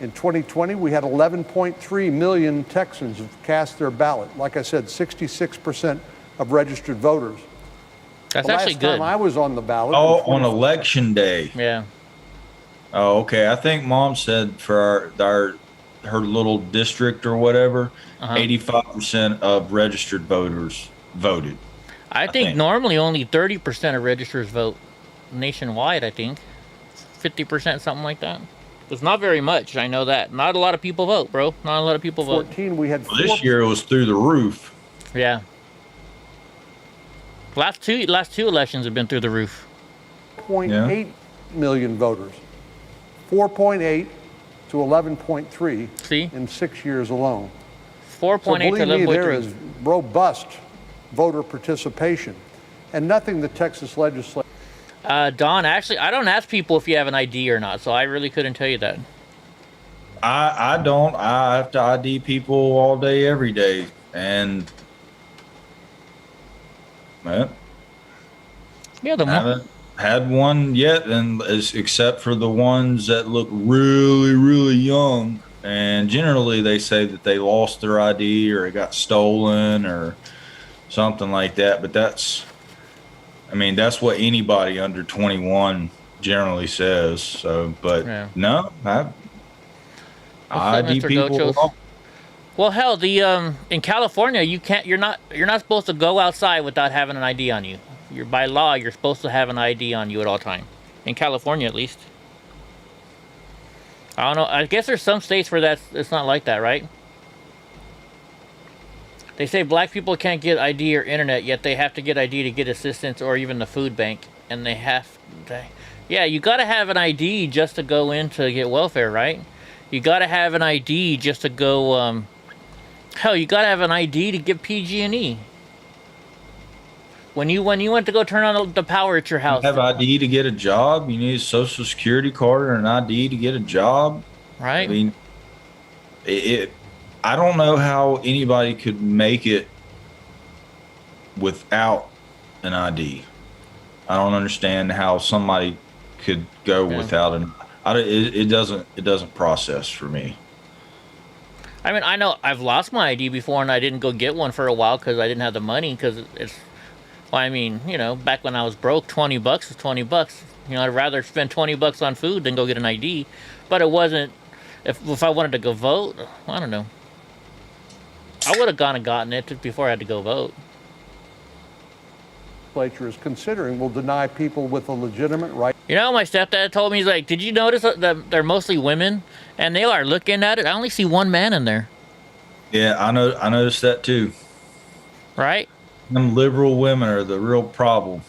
In 2020, we had 11.3 million Texans who cast their ballot. Like I said, 66% of registered voters.
That's
the
actually
last
good.
time I was on the ballot.
Oh, on election day.
Yeah.
Oh, okay. I think Mom said for her little district or whatever, 85% of registered voters voted.
I think normally only 30% of registrars vote nationwide, I think. 50%, something like that. It's not very much, I know that. Not a lot of people vote, bro. Not a lot of people vote.
14, we had
This year it was through the roof.
Yeah. Last two elections have been through the roof.
4.8 million voters. 4.8 to 11.3 in 6 years alone.
4.8
so
to
believe
11.3.
me, there is robust voter participation, and nothing the Texas legislature.
Don, actually, I don't ask people if you have an ID or not, so I really couldn't tell you that.
I don't. I have to ID people all day, every day, and man,
yeah, the
I haven't had one yet, and except for the ones that look really, really young. And generally, they say that they lost their ID or it got stolen or something like that. But that's what anybody under 21 generally says. So, but
Yeah.
no, I ID
Mr.
people.
Gochos? Well, hell, in California, you're not supposed to go outside without having an ID on you. By law, you're supposed to have an ID on you at all time. In California, at least. I don't know. I guess there's some states where it's not like that, right? They say black people can't get ID or internet, yet they have to get ID to get assistance or even the food bank. And yeah, you got to have an ID just to go in to get welfare, right? You got to have an ID just to go, hell, you got to have an ID to get PG&E. When you went to go turn on the power at your house.
You have ID to get a job. You need a social security card or an ID to get a job.
Right.
I mean, I don't know how anybody could make it without an ID. I don't understand how somebody could go without an. It doesn't process for me.
I mean, I know I've lost my ID before, and I didn't go get one for a while because I didn't have the money. Because well, I mean, back when I was broke, $20 was $20. I'd rather spend $20 on food than go get an ID. But it wasn't. If I wanted to go vote, I don't know. I would have gone and gotten it before I had to go vote.
Legislature is considering will deny people with a legitimate right.
My stepdad told me, he's like, did you notice that they're mostly women? And they are looking at it. I only see one man in there.
Yeah, I noticed that too.
Right?
Them liberal women are the real problem.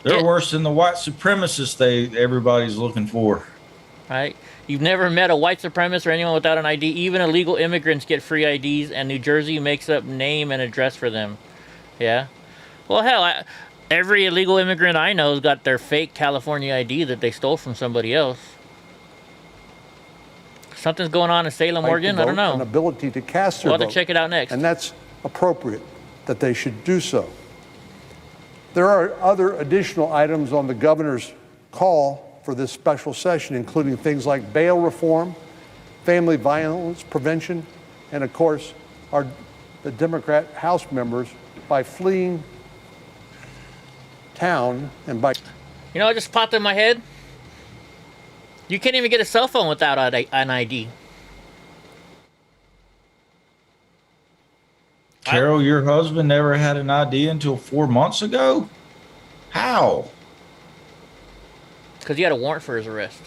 They're worse than the white supremacists everybody's looking for.
Right? You've never met a white supremacist or anyone without an ID. Even illegal immigrants get free IDs, and New Jersey makes up name and address for them. Yeah? Well, hell, every illegal immigrant I know has got their fake California ID that they stole from somebody else. Something's going on in Salem, Oregon? I don't know.
An ability to cast their
We'll
vote.
have to check it out next.
And that's appropriate that they should do so. There are other additional items on the governor's call for this special session, including things like bail reform, family violence prevention, and of course, the Democrat House members by fleeing town and by...
You know what just popped in my head? You can't even get a cell phone without an ID.
Carol, your husband never had an ID until 4 months ago? How?
Because he had a warrant for his arrest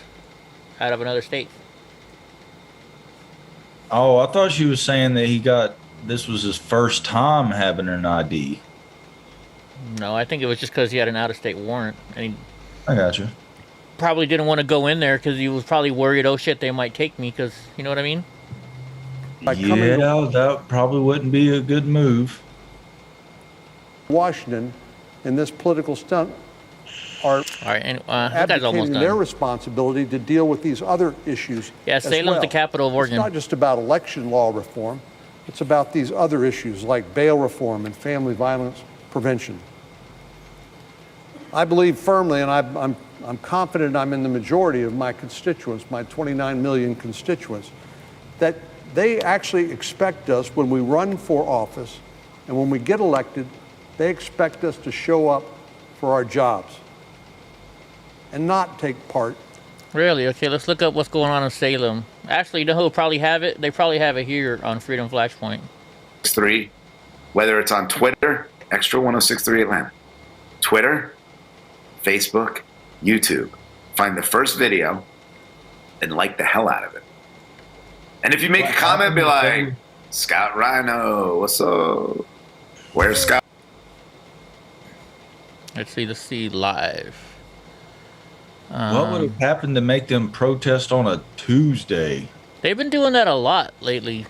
out of another state.
Oh, I thought she was saying that this was his first time having an ID.
No, I think it was just because he had an out-of-state warrant. And he
I got you.
probably didn't want to go in there because he was probably worried, oh shit, they might take me, because, you know what I mean?
Yeah, that probably wouldn't be a good move.
Washington in this political stunt are
abdicating
their responsibility to deal with these other issues.
Yeah, Salem's the capital of Oregon.
It's not just about election law reform. It's about these other issues like bail reform and family violence prevention. I believe firmly, and I'm confident I'm in the majority of my constituents, my 29 million constituents, that they actually expect us when we run for office and when we get elected, they expect us to show up for our jobs and not take part.
Really? Okay, let's look up what's going on in Salem. Actually, you know who will probably have it? They probably have it here on Freedom Flashpoint.
3, whether it's on Twitter, Extra 1063 Atlanta, Twitter, Facebook, YouTube. Find the first video and like the hell out of it. And if you make a comment, be like, Scout Rhino, what's up? Where's Scout?
Let's see live.
What would have happened to make them protest on a Tuesday?
They've been doing that a lot lately.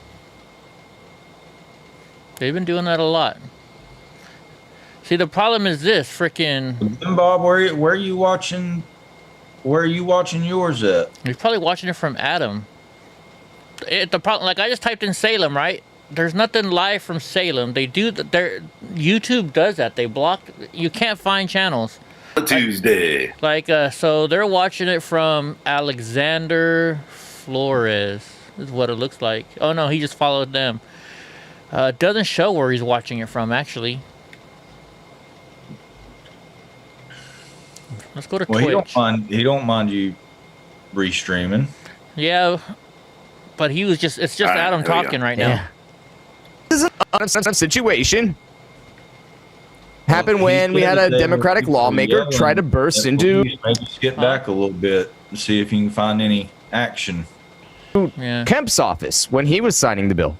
They've been doing that a lot. See, the problem is this, freaking...
Bob, where are you watching? Where are you watching yours at?
You're probably watching it from Adam. The problem, like I just typed in Salem, right? There's nothing live from Salem. They do YouTube does that. They block. You can't find channels.
Tuesday.
So they're watching it from Alexander Flores. Is what it looks like. Oh no, he just followed them. It doesn't show where he's watching it from, actually. Let's go to Twitch.
He don't mind you restreaming.
Yeah, but it's just Adam talking right now.
This is an situation. Happened when we had a Democratic lawmaker try to burst into...
Maybe skip back a little bit and see if you can find any action.
Kemp's office when he was signing the bill.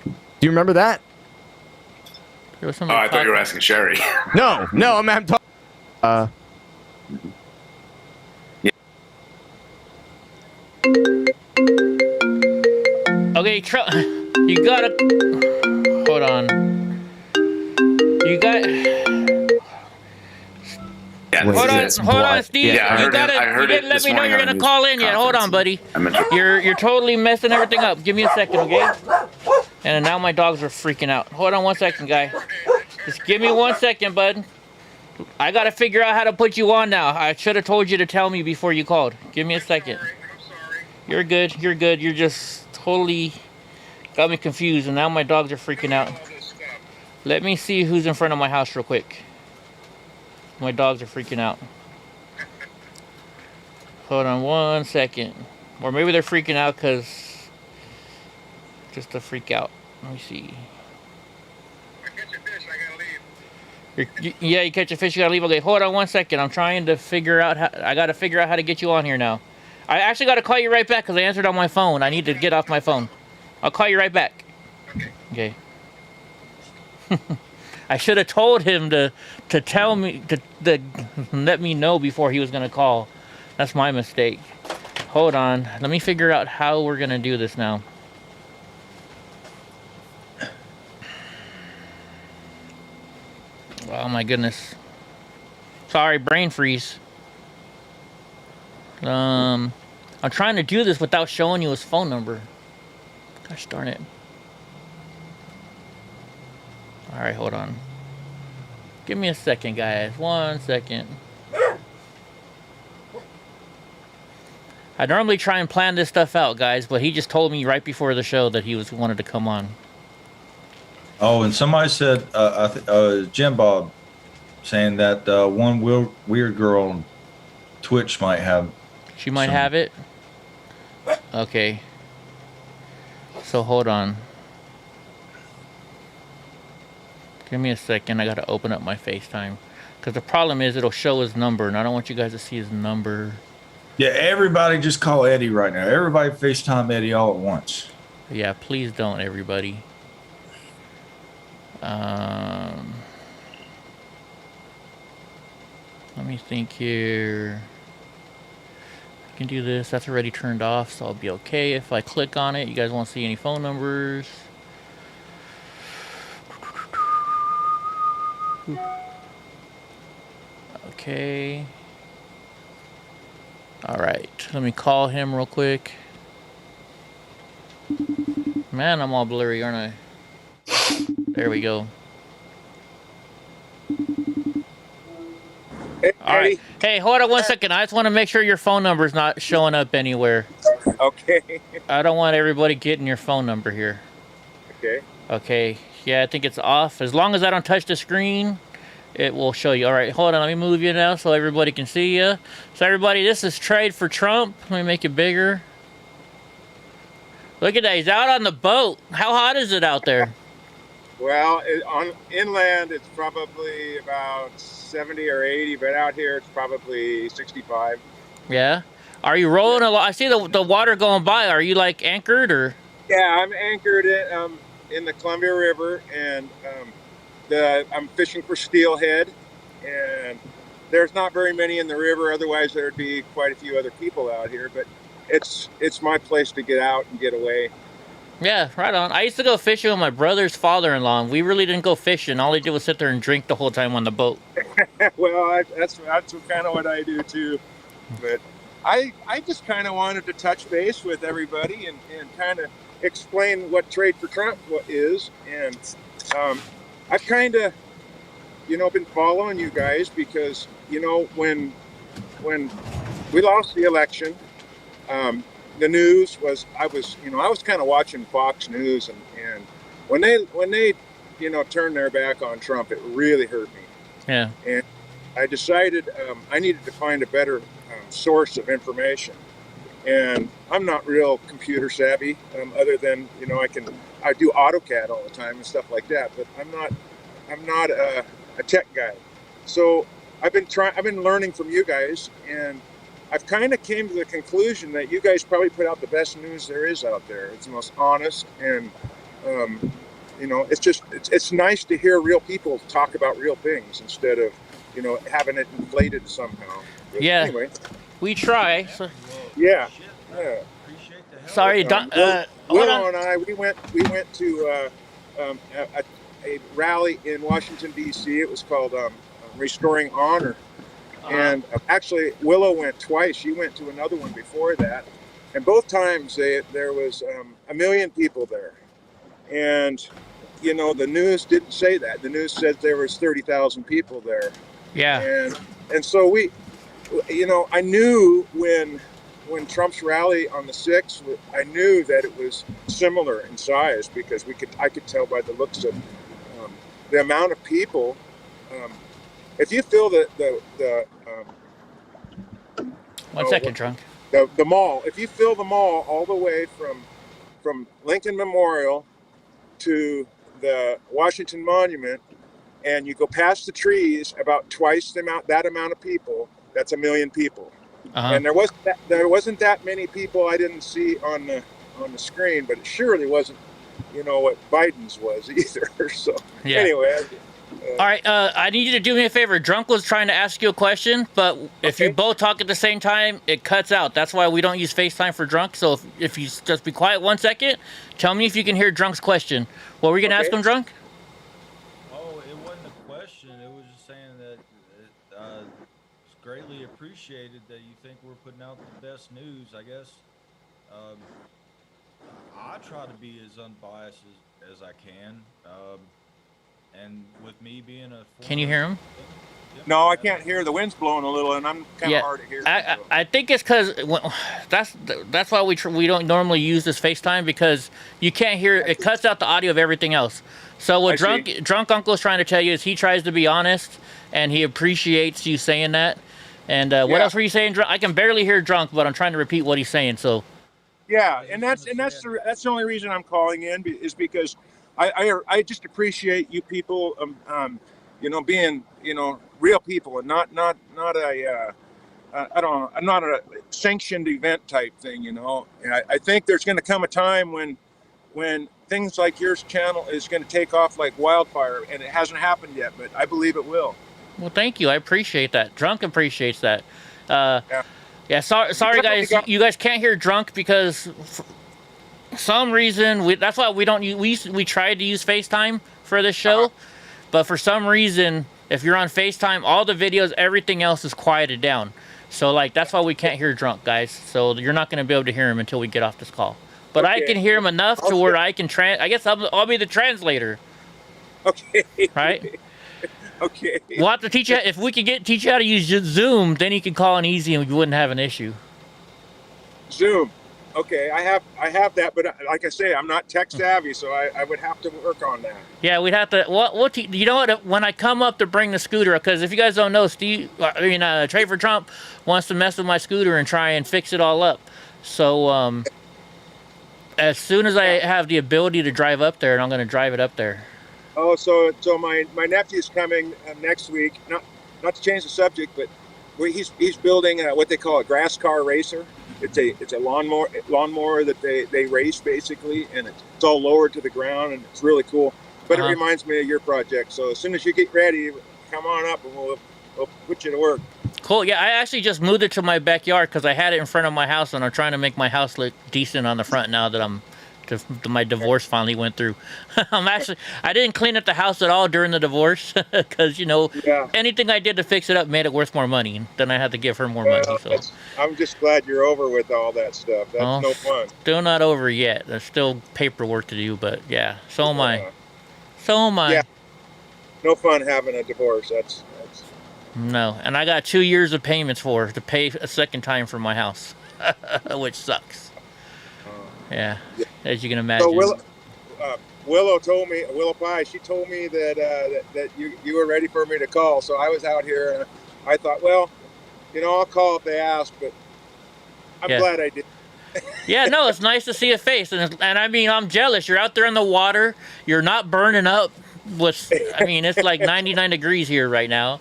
Do you remember that?
I thought you were asking Sherry.
No, I'm talking...
Yeah.
Okay, you gotta... Hold on. You got... Hold on, Steve.
Yeah,
you didn't let me know you're gonna call in yet. Hold on, buddy. You're totally messing everything up. Give me a second, okay? And now my dogs are freaking out. Hold on 1 second, guy. Just give me 1 second, bud. I gotta figure out how to put you on now. I should have told you to tell me before you called. Give me a second. You're good. You're good. You're just totally got me confused, and now my dogs are freaking out. Let me see who's in front of my house real quick. My dogs are freaking out. Hold on 1 second. Or maybe they're freaking out because... just to freak out. Let me see.
I catch a fish, I gotta leave.
Yeah, you catch a fish, you gotta leave. Okay, hold on 1 second. I'm trying to figure out how... I gotta figure out how to get you on here now. I actually gotta call you right back because I answered on my phone. I need to get off my phone. I'll call you right back. Okay. I should have told him to tell me to let me know before he was gonna call. That's my mistake. Hold on. Let me figure out how we're gonna do this now. Oh my goodness. Sorry, brain freeze. I'm trying to do this without showing you his phone number. Gosh darn it. Alright, hold on. Give me a second, guys. 1 second. I normally try and plan this stuff out, guys, but he just told me right before the show that he wanted to come on.
Oh, and somebody said, Jim Bob, saying that one weird girl on Twitch might have.
She might have it? Okay. So hold on. Give me a second. I gotta open up my FaceTime. Because the problem is it'll show his number, and I don't want you guys to see his number.
Yeah, everybody just call Eddie right now. Everybody FaceTime Eddie all at once.
Yeah, please don't, everybody. Let me think here. I can do this. That's already turned off, so I'll be okay if I click on it. You guys won't see any phone numbers. Okay. All right. Let me call him real quick. Man, I'm all blurry, aren't I? There we go.
Hey,
All right. Hey, hold on 1 second. I just want to make sure your phone number's not showing up anywhere.
Okay.
I don't want everybody getting your phone number here.
Okay.
Okay. Yeah, I think it's off. As long as I don't touch the screen, it will show you. All right, hold on. Let me move you now so everybody can see you. So everybody, this is Trade for Trump. Let me make it bigger. Look at that. He's out on the boat. How hot is it out there?
Well, on inland, it's probably about 70 or 80, but out here, it's probably 65.
Yeah. Are you rolling a lot? I see the water going by. Are you like anchored or?
Yeah, I'm anchored in the Columbia River, and I'm fishing for steelhead, and there's not very many in the river. Otherwise, there'd be quite a few other people out here. But it's my place to get out and get away.
Yeah, right on. I used to go fishing with my brother's father-in-law, and we really didn't go fishing. All he did was sit there and drink the whole time on the boat.
Well, that's kind of what I do too. But I just kind of wanted to touch base with everybody and kind of explain what Trade for Trump is. And I've kind of, been following you guys because, when we lost the election, the news was, I was kind of watching Fox News, and when they turned their back on Trump, it really hurt me.
Yeah.
And I decided I needed to find a better source of information. And I'm not real computer savvy, other than I do AutoCAD all the time and stuff like that. But I'm not a tech guy. So I've been learning from you guys, and I've kind of came to the conclusion that you guys probably put out the best news there is out there. It's the most honest, and it's nice to hear real people talk about real things instead of having it inflated somehow. But
yeah.
Anyway,
we try. So.
Yeah.
Sorry,
Willow and I we went to a rally in Washington D.C. It was called Restoring Honor. And actually, Willow went twice. She went to another one before that. And both times there was 1 million people there. And, the news didn't say that. The news said there was 30,000 people there.
Yeah.
And so I knew when Trump's rally on the 6th, I knew that it was similar in size because I could tell by the looks of the amount of people. If you fill the
1 second, Trunk.
The mall, if you fill the mall all the way from Lincoln Memorial to the Washington Monument, and you go past the trees, about twice that amount of people, that's 1 million people.
Uh-huh.
And there wasn't that many people I didn't see on the screen, but it surely wasn't what Biden's was either. So
yeah.
Anyway.
All right, I need you to do me a favor. Drunk was trying to ask you a question, but if you both talk at the same time, it cuts out. That's why we don't use FaceTime for Drunk. So if you just be quiet 1 second, tell me if you can hear Drunk's question. What were you going to ask him, Drunk?
Oh, it wasn't a question. It was just saying that it's greatly appreciated that you think we're putting out the best news, I guess. I try to be as unbiased as I can. and with me being a
Can you hear him?
No, I can't hear. The wind's blowing a little, and I'm kind of hard to hear.
I think it's because that's why we don't normally use this FaceTime, because you can't hear. It cuts out the audio of everything else. So what drunk Uncle is trying to tell you is he tries to be honest, and he appreciates you saying that. And what else were you saying? I can barely hear drunk, but I'm trying to repeat what he's saying. So.
Yeah, and that's the only reason I'm calling in is because I just appreciate you people, you know, being, you know, real people and not a not a sanctioned event type thing, you know. And I think there's going to come a time when things like your channel is going to take off like wildfire, and it hasn't happened yet, but I believe it will.
Well, thank you. I appreciate that. Drunk appreciates that. Yeah. Sorry, guys. You guys can't hear Drunk because for some reason that's why we don't use. We tried to use FaceTime for this show, but for some reason, if you're on FaceTime, all the videos, everything else is quieted down. So like that's why we can't hear Drunk, guys. So you're not going to be able to hear him until we get off this call. But I can hear him enough to where I can I guess I'll be the translator.
Okay.
Right.
Okay.
We'll have to teach you, if we could teach you how to use Zoom, then you can call in easy and we wouldn't have an issue.
Zoom. Okay, I have that, but like I say, I'm not tech savvy, so I would have to work on that.
Yeah, we'd have to. You know what? When I come up to bring the scooter, because if you guys don't know, Trade for Trump wants to mess with my scooter and try and fix it all up. So as soon as I have the ability to drive up there, I'm going to drive it up there.
Oh, so my nephew's coming next week. Not to change the subject, but he's building what they call a grass car racer. It's a lawnmower that they race basically, and it's all lowered to the ground, and it's really cool. But it reminds me of your project. So as soon as you get ready, come on up and we'll put you to work.
Cool. Yeah, I actually just moved it to my backyard because I had it in front of my house, and I'm trying to make my house look decent on the front now that my divorce finally went through. I didn't clean up the house at all during the divorce because, you know, anything I did to fix it up made it worth more money. Then I had to give her more money. So
I'm just glad you're over with all that stuff. That's no fun.
Still not over yet. There's still paperwork to do, but yeah, so am I. So am I.
Yeah. No fun having a divorce. That's
No, and I got 2 years of payments to pay a second time for my house, which sucks. Yeah, as you can imagine.
So Willow Pie, she told me that you were ready for me to call. So I was out here, and I thought, well, you know, I'll call if they ask, but I'm glad I did.
Yeah, no, it's nice to see a face, and I mean, I'm jealous. You're out there in the water. You're not burning up. It's like 99 degrees here right now.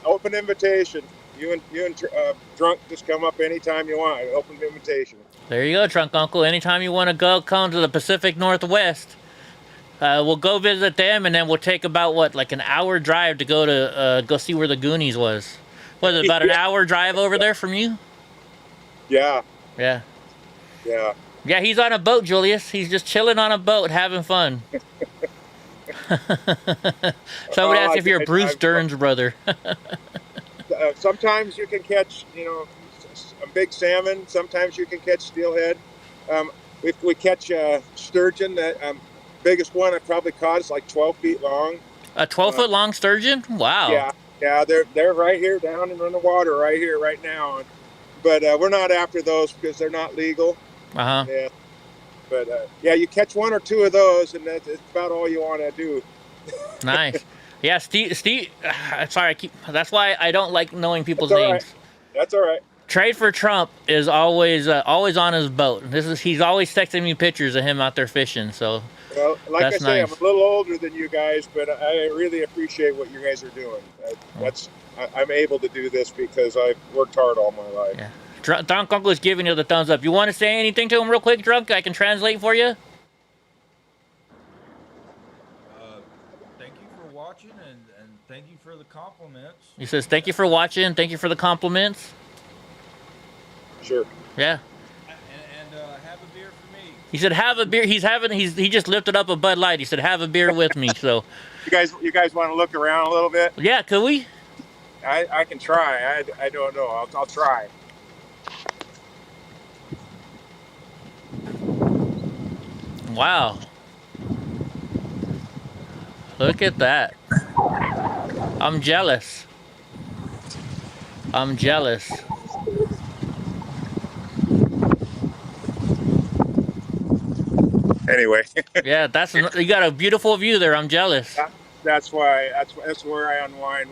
Open invitation. You and Drunk just come up anytime you want. Open invitation.
There you go, Drunk Uncle. Anytime you want to come to the Pacific Northwest, we'll go visit them, and then we'll take about like an hour drive to go see where the Goonies was. Was it about an hour drive over there from you?
Yeah.
Yeah.
Yeah.
Yeah, he's on a boat, Julius. He's just chilling on a boat, having fun. Somebody asked if you're Bruce Dern's brother.
Sometimes you can catch, a big salmon. Sometimes you can catch steelhead. We catch sturgeon. That biggest one I probably caught is like 12 feet long.
A 12-foot long sturgeon? Wow.
Yeah. They're right here down in the water right here right now. But we're not after those because they're not legal. Yeah. But you catch one or two of those, and that's about all you want to do.
Nice. Yeah, Steve. Sorry, that's why I don't like knowing people's names.
That's all right.
Trade for Trump is always on his boat. He's always texting me pictures of him out there fishing. So,
well, like
that's
I say,
nice.
I'm a little older than you guys, but I really appreciate what you guys are doing. I'm able to do this because I've worked hard all my life.
Yeah. Drunk Uncle is giving you the thumbs up. You want to say anything to him real quick, Drunk? I can translate for you.
Thank you for watching, and thank you for the compliments.
He says, thank you for watching. Thank you for the compliments.
Sure.
Yeah.
And have a beer for me.
He said, have a beer. He just lifted up a Bud Light. He said, have a beer with me. So.
You guys want to look around a little bit?
Yeah, could we?
I can try. I don't know. I'll try.
Wow. Look at that. I'm jealous. I'm jealous.
Anyway.
Yeah, you got a beautiful view there. I'm jealous.
That's why. That's where I unwind.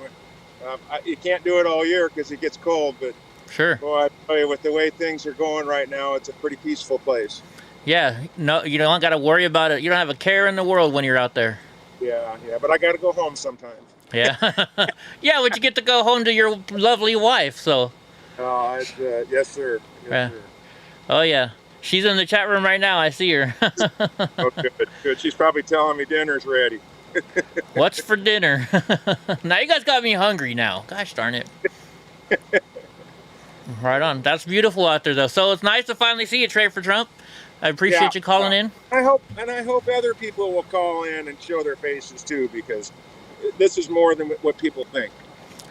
You can't do it all year because it gets cold, but
sure.
Boy, I tell you, with the way things are going right now, it's a pretty peaceful place.
Yeah, no, you don't got to worry about it. You don't have a care in the world when you're out there.
Yeah, but I got to go home sometimes.
Yeah, yeah, but you get to go home to your lovely wife, so.
Yes, sir. Yes, sir.
Oh yeah, she's in the chat room right now. I see her.
Oh, good. She's probably telling me dinner's ready.
What's for dinner? Now you guys got me hungry now. Gosh darn it. Right on. That's beautiful out there, though. So it's nice to finally see you, Trade for Trump. I appreciate you calling in.
I hope other people will call in and show their faces too, because this is more than what people think.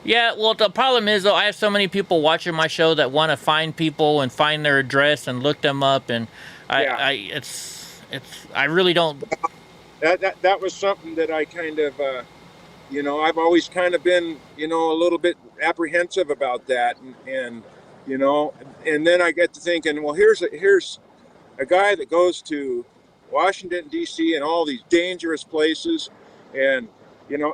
Yeah, well, the problem is, though, I have so many people watching my show that want to find people and find their address and look them up, and I really don't. That was something that I kind of, I've always kind of been, a little bit apprehensive about that, and then I get to thinking, well, here's a guy that goes to Washington, D.C. and all these dangerous places, and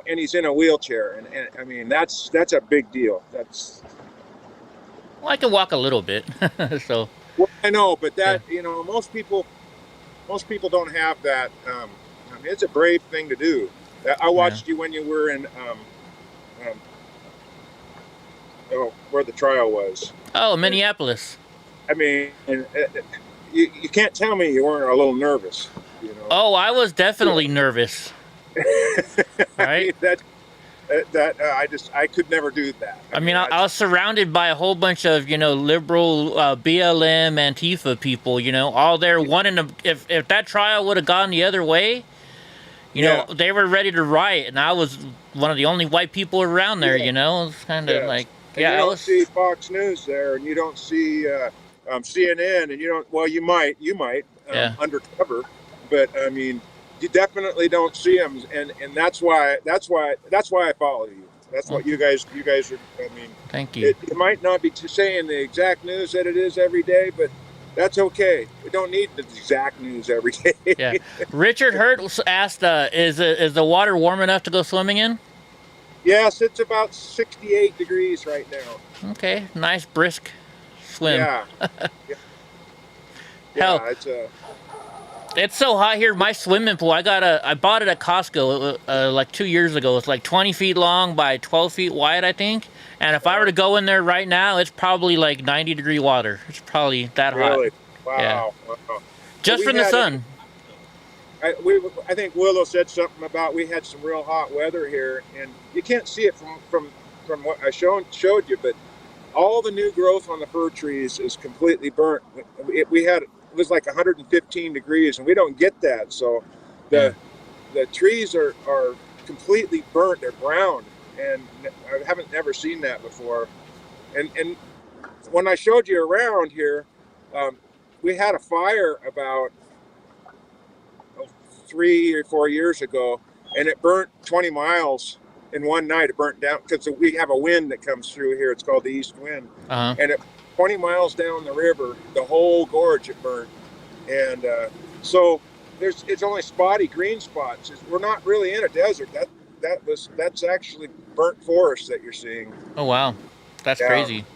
he's in a wheelchair, and I mean that's a big deal. Well, I can walk a little bit, so. Well, I know, but that most people don't have that. I mean, it's a brave thing to do. I watched you when you were in where the trial was. Oh, Minneapolis. I mean, you can't tell me you weren't a little nervous. Oh, I was definitely nervous. Right? I could never do that. I mean, I was surrounded by a whole bunch of liberal BLM Antifa people. All there wanting to. If that trial would have gone the other way, they were ready to riot, and I was one of the only white people around there. It's kind of like you don't see Fox News there, and you don't see CNN, and you don't. Well, you might undercover, but I mean. You definitely don't see them, and that's why I follow you. That's what you guys are. I mean, thank you. It might not be saying the exact news that it is every day, but that's okay. We don't need the exact news every day. Yeah. Richard Hurt asked, "Is the water warm enough to go swimming in?" Yes, it's about 68 degrees right now. Okay, nice brisk swim. Yeah. Hell, it's so hot here. My swimming pool, I bought it at Costco like 2 years ago. It's like 20 feet long by 12 feet wide, I think. And if I were to go in there right now, it's probably like 90-degree water. It's probably that hot. Really? Wow. Yeah. Wow. Just from the sun. I think Willow said something about we had some real hot weather here, and you can't see it from what I showed you, but all the new growth on the fir trees is completely burnt. It was like 115 degrees, and we don't get that. So the trees are completely burnt. They're brown, and I haven't never seen that before. And when I showed you around here, we had a fire about 3 or 4 years ago, and it burnt 20 miles in one night. It burnt down because we have a wind that comes through here. It's called the east wind, and it 20 miles down the river, the whole gorge it burned, and so it's only spotty green spots. We're not really in a desert. That's actually burnt forest that you're seeing. Oh wow, that's crazy.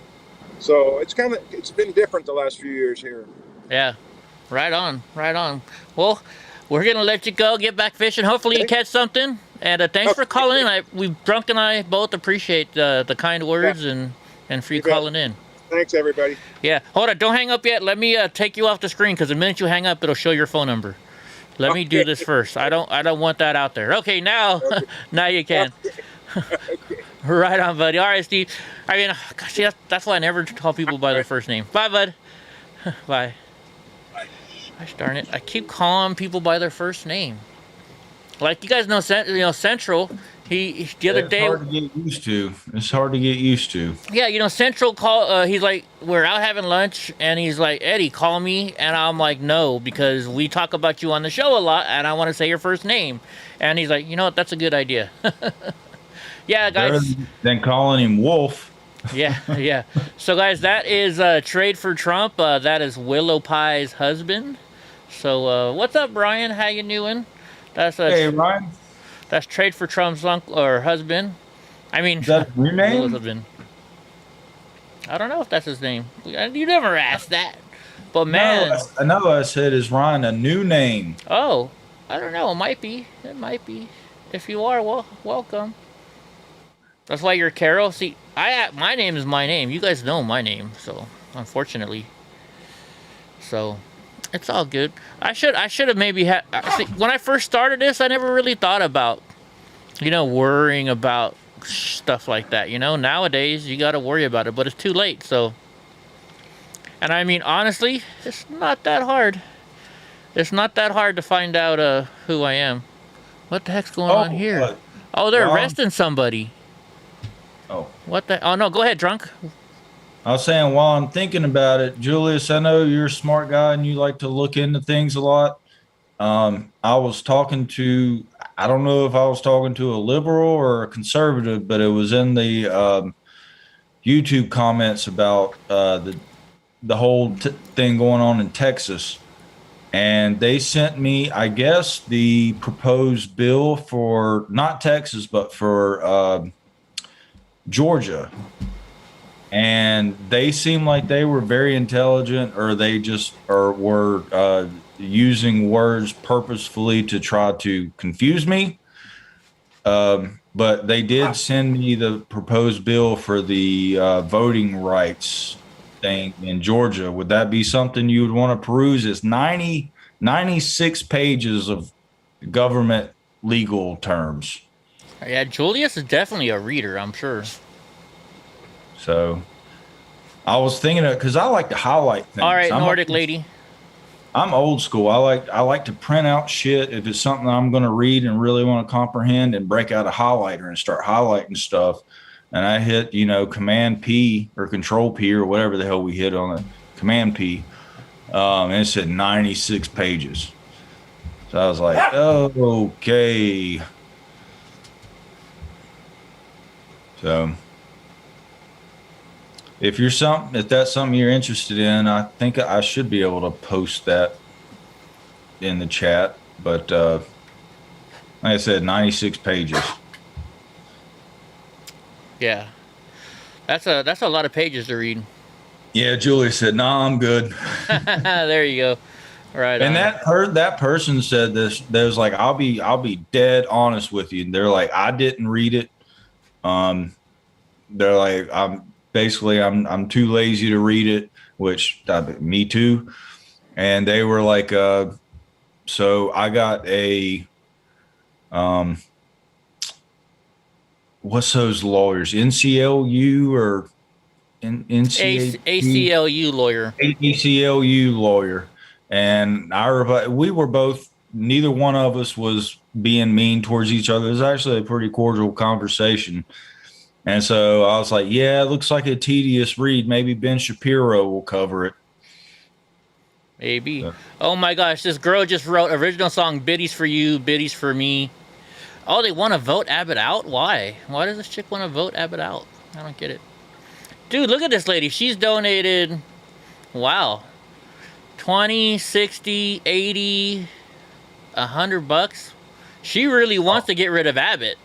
So it's been different the last few years here. Yeah, right on. Well, we're gonna let you go, get back fishing. Hopefully you catch something. And thanks for calling in. Drunk and I both appreciate the kind words and for you calling in. Thanks, everybody. Yeah. Hold on. Don't hang up yet. Let me take you off the screen, because the minute you hang up, it'll show your phone number. Let me do this first. I don't want that out there. Okay, now, now you can. Right on, buddy. All right, Steve. I mean, gosh, that's why I never call people by their first name. Bye, bud. Bye. Gosh darn it. I keep calling people by their first name. Like, you guys know, Central
The other day.
It's hard to get used to. It's hard to get used to.
Yeah, you know, Central call. He's like, we're out having lunch, and he's like, Eddie, call me, and I'm like, no, because we talk about you on the show a lot, and I want to say your first name, and he's like, you know what, that's a good idea. Yeah, guys.
Better than calling him Wolf.
Yeah. So, guys, that is Trade for Trump. That is Willow Pie's husband. So, what's up, Brian? How you doing?
Hey, Ryan.
That's Trade for Trump's uncle or husband. I mean,
is that your name?
Husband. I don't know if that's his name. You never asked that. But man,
no, I know. I said, is Ryan a new name?
Oh, I don't know. It might be. It might be. If you are, well, welcome. That's why you're Carol. See, my name is my name. You guys know my name, so unfortunately. So. It's all good. I should have maybe had. When I first started this, I never really thought about, worrying about stuff like that. Nowadays you got to worry about it, but it's too late. So, and I mean, honestly, it's not that hard. It's not that hard to find out who I am. What the heck's going on here? They're arresting somebody.
Oh.
What the? Oh no, go ahead, drunk.
I was saying, while I'm thinking about it, Julius, I know you're a smart guy and you like to look into things a lot. I was talking to, I don't know if I was talking to a liberal or a conservative, but it was in the YouTube comments about the whole thing going on in Texas. And they sent me, I guess, the proposed bill for not Texas, but for Georgia. And they seem like they were very intelligent, or they just were using words purposefully to try to confuse me. But they did send me the proposed bill for the voting rights thing in Georgia. Would that be something you would want to peruse? It's 96 pages of government legal terms.
Yeah, Julius is definitely a reader, I'm sure.
So I was thinking of, because I like to highlight things.
All right, Nordic lady.
I'm old school. I like to print out shit if it's something I'm going to read and really want to comprehend, and break out a highlighter and start highlighting stuff. And I hit, Command P or Control P or whatever the hell we hit on it, Command P. And it said 96 pages. So I was like, oh, okay. So if that's something you're interested in, I think I should be able to post that in the chat. But like I said, 96 pages.
Yeah, that's a lot of pages to read.
Yeah, Julia said, "No, I'm good."
There you go. Right.
And that person said this. They was like, "I'll be dead honest with you." And they're like, "I didn't read it." They're like, I'm too lazy to read it, which me too. And they were like, so I got a, what's those lawyers? NCLU or
ACLU lawyer.
ACLU lawyer. And we were both, neither one of us was being mean towards each other. It was actually a pretty cordial conversation. And so I was like, yeah, it looks like a tedious read. Maybe Ben Shapiro will cover it.
Maybe. So. Oh my gosh, this girl just wrote original song, Biddies for You, Biddies for Me. Oh, they want to vote Abbott out? Why? Why does this chick want to vote Abbott out? I don't get it. Dude, look at this lady. She's donated, wow, 20, 60, 80, $100. She really wants to get rid of Abbott.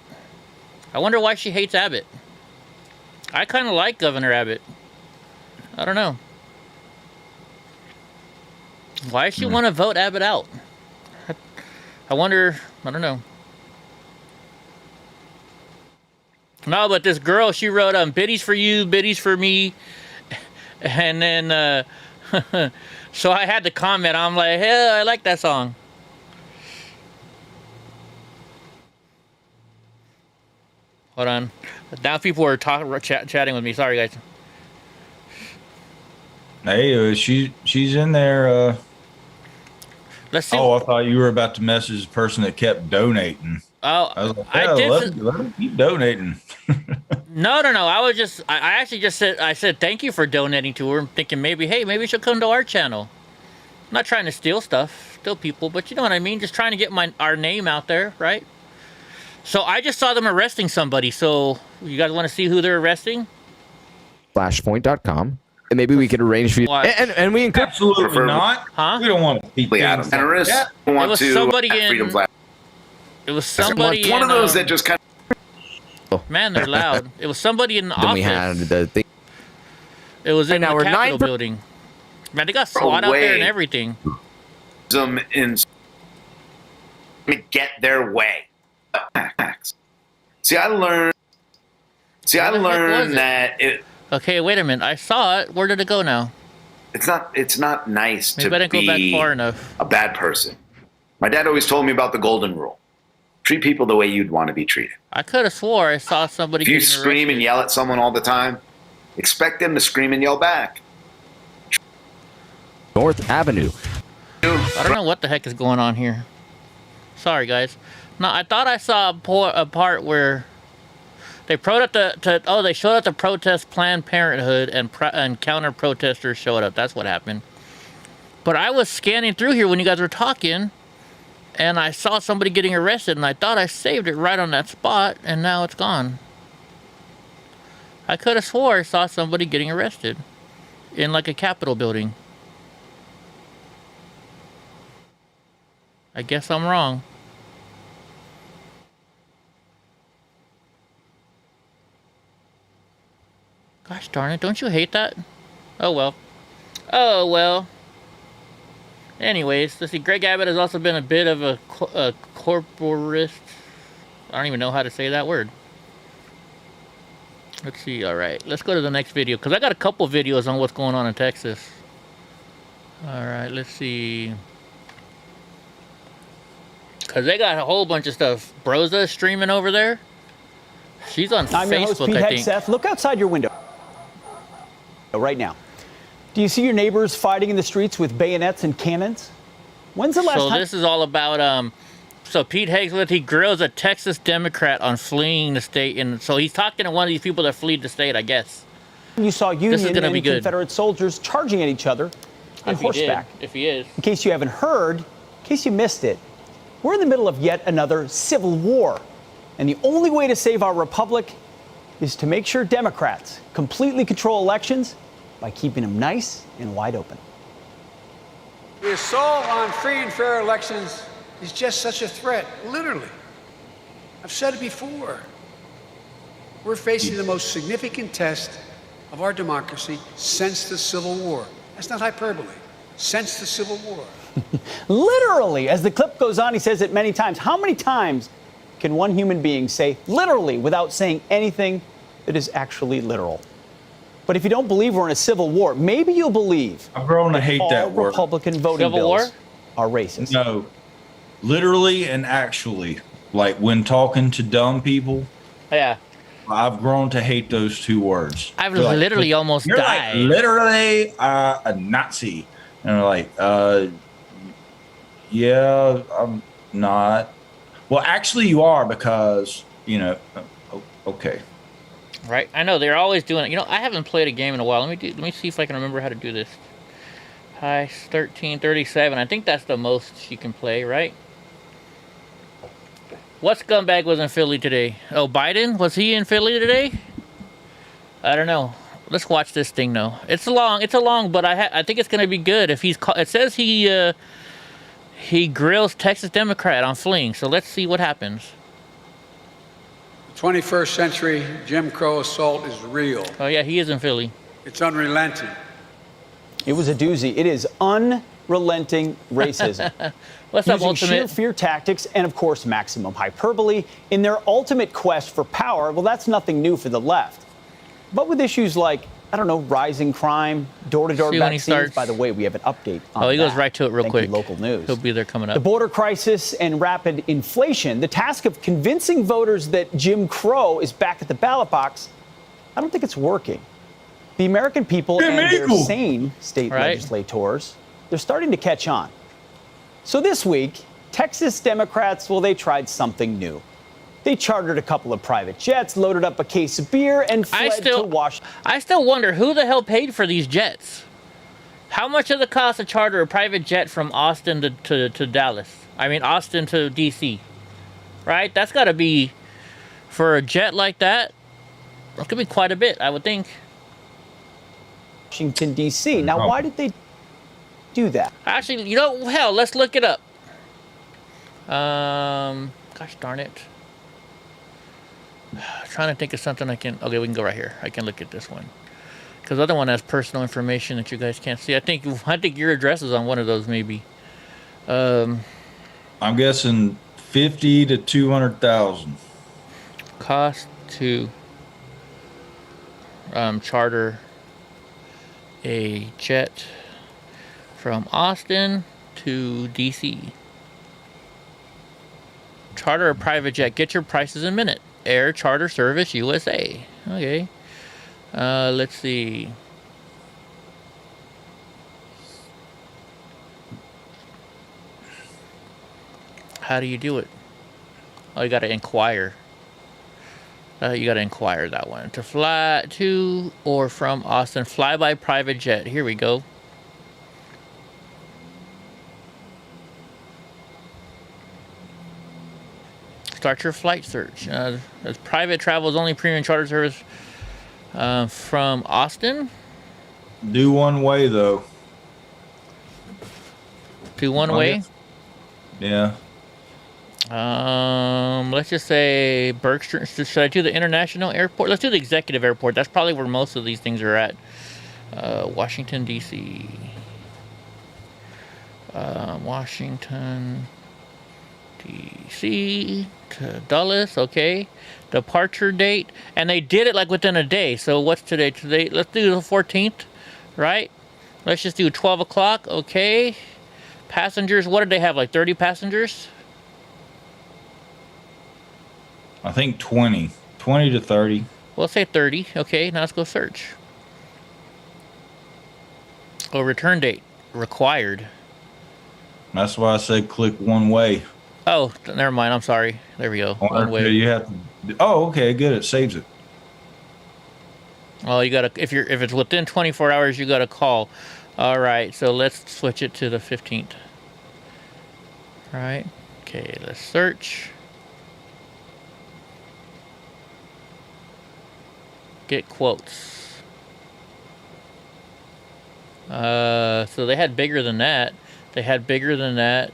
I wonder why she hates Abbott. I kind of like Governor Abbott. I don't know. Why does she want to vote Abbott out? I wonder, I don't know. No, but this girl, she wrote biddies for you, biddies for me. And then, so I had to comment. I'm like, hey, I like that song. Hold on. Now people are chatting with me. Sorry, guys.
Hey, she's in there.
Let's see.
Oh, I thought you were about to message the person that kept donating.
Oh,
I was like,
I
yeah,
did.
let him keep donating.
No. I actually just said, thank you for donating to her. I'm thinking maybe she'll come to our channel. I'm not trying to steal people, but you know what I mean? Just trying to get our name out there, right? So I just saw them arresting somebody. So you guys want to see who they're arresting?
Flashpoint.com. And maybe we could arrange for you. And we encourage.
Absolutely not.
Huh?
We don't want to be
generous. We want
was
to
somebody
freedom
in.
flag.
It was somebody
One
in,
of those that just kind
of. Man, they're loud. It was somebody in the
Then
office.
we had the thing.
It was in
Right now
the
we're
Capitol
9
building. Man, they got SWAT out there and everything.
them in to get their way. See, I learned that it.
Okay, wait a minute. I saw it. Where did it go now?
It's not nice
Maybe I
to
didn't go back
be
far enough.
a bad person. My dad always told me about the golden rule. Treat people the way you'd want to be treated.
I could have swore I saw somebody.
If you
getting
scream
arrested.
and yell at someone all the time, expect them to scream and yell back.
North Avenue.
I don't know what the heck is going on here. Sorry, guys. No, I thought I saw a part where they showed up to protest Planned Parenthood and counter protesters showed up. That's what happened. But I was scanning through here when you guys were talking, and I saw somebody getting arrested, and I thought I saved it right on that spot, and now it's gone. I could have swore I saw somebody getting arrested in like a Capitol building. I guess I'm wrong. Gosh darn it, don't you hate that? Oh well. Oh well. Anyways, let's see. Greg Abbott has also been a bit of a corporist. I don't even know how to say that word. Let's see. All right, let's go to the next video because I got a couple videos on what's going on in Texas. All right, let's see. Because they got a whole bunch of stuff. Broza streaming over there. She's on
I'm your host,
Facebook,
Pete
I think.
Hegseth. Look outside your window right now. Do you see your neighbors fighting in the streets with bayonets and cannons? When's the last time?
So this is all about, so Pete Hegseth, he grills a Texas Democrat on fleeing the state. And so he's talking to one of these people that fled the state, I guess.
You saw Union and
be good.
Confederate soldiers charging at each other on horseback.
If he is.
In case you haven't heard, in case you missed it, we're in the middle of yet another civil war. And the only way to save our republic is to make sure Democrats completely control elections by keeping them nice and wide open.
The assault on free and fair elections is just such a threat, literally. I've said it before. We're facing the most significant test of our democracy since the Civil War. That's not hyperbole. Since the Civil War.
Literally, as the clip goes on, he says it many times. How many times can one human being say literally without saying anything that is actually literal? But if you don't believe we're in a civil war, maybe you'll believe
I've grown to hate that word.
Republican voting
Civil
bills
war?
are racist.
No, literally and actually, like when talking to dumb people,
Yeah.
I've grown to hate those two words.
I've
They're like,
literally almost
you're
died.
like literally a Nazi, and they're like, yeah, I'm not. Well, actually, you are because okay.
Right? I know they're always doing it. You know, I haven't played a game in a while. Let me see if I can remember how to do this. High 1337. I think that's the most you can play, right? What scumbag was in Philly today? Oh, Biden? Was he in Philly today? I don't know. Let's watch this thing though. It's long, but I think it's gonna be good. If it says he grills Texas Democrat on fleeing. So let's see what happens.
21st century Jim Crow assault is real.
Oh yeah, he is in Philly.
It's unrelenting.
It was a doozy. It is unrelenting racism.
What's up,
Using sheer
Ultimate?
fear tactics and, of course, maximum hyperbole in their ultimate quest for power. Well, that's nothing new for the left. But with issues like, I don't know, rising crime, door-to-door
See when he
vaccines.
starts.
By the way, we have an update on
Oh, he goes
that.
right to it real
Thank
quick.
you, local news.
He'll be there coming up.
The border crisis and rapid inflation, the task of convincing voters that Jim Crow is back at the ballot box, I don't think it's working. The American people and their sane state legislators, they're starting to catch on. So this week, Texas Democrats, well, they tried something new. They chartered a couple of private jets, loaded up a case of beer, and fled to Washington.
I still wonder who the hell paid for these jets. How much does it cost to charter a private jet from Austin to Dallas? I mean, Austin to D.C., right? That's got to be, for a jet like that, that could be quite a bit, I would think.
Washington, D.C. Now, why did they do that?
Actually, you know, hell, let's look it up. Gosh darn it. Trying to think of something I can... Okay, we can go right here. I can look at this one. Because the other one has personal information that you guys can't see. I think your address is on one of those, maybe.
I'm guessing 50 to 200,000.
Cost to charter a jet from Austin to DC. Charter a private jet. Get your prices in a minute. Air Charter Service USA. Okay. Let's see. How do you do it? Oh, you got to inquire. You got to inquire that one. To fly to or from Austin. Fly by private jet. Here we go. Start your flight search. As private travel is only premium charter service from Austin.
Do one way, though.
Do one way?
Yeah.
Let's just say Berkshire. Should I do the international airport? Let's do the executive airport. That's probably where most of these things are at. Washington, D.C. Washington, D.C. to Dulles. Okay. Departure date. And they did it like within a day. So what's today? Today, let's do the 14th, right? Let's just do 12 o'clock. Okay. Passengers, what did they have? Like 30 passengers?
I think 20 to 30.
We'll say 30. Okay, now let's go search. Oh, return date required.
That's why I said click one way.
Oh, never mind. I'm sorry. There we go. One way.
You have to. Oh, okay, good. It saves it.
Oh, you gotta. If it's within 24 hours, you gotta call. All right. So let's switch it to the 15th. All right. Okay. Let's search. Get quotes. So they had bigger than that. They had bigger than that.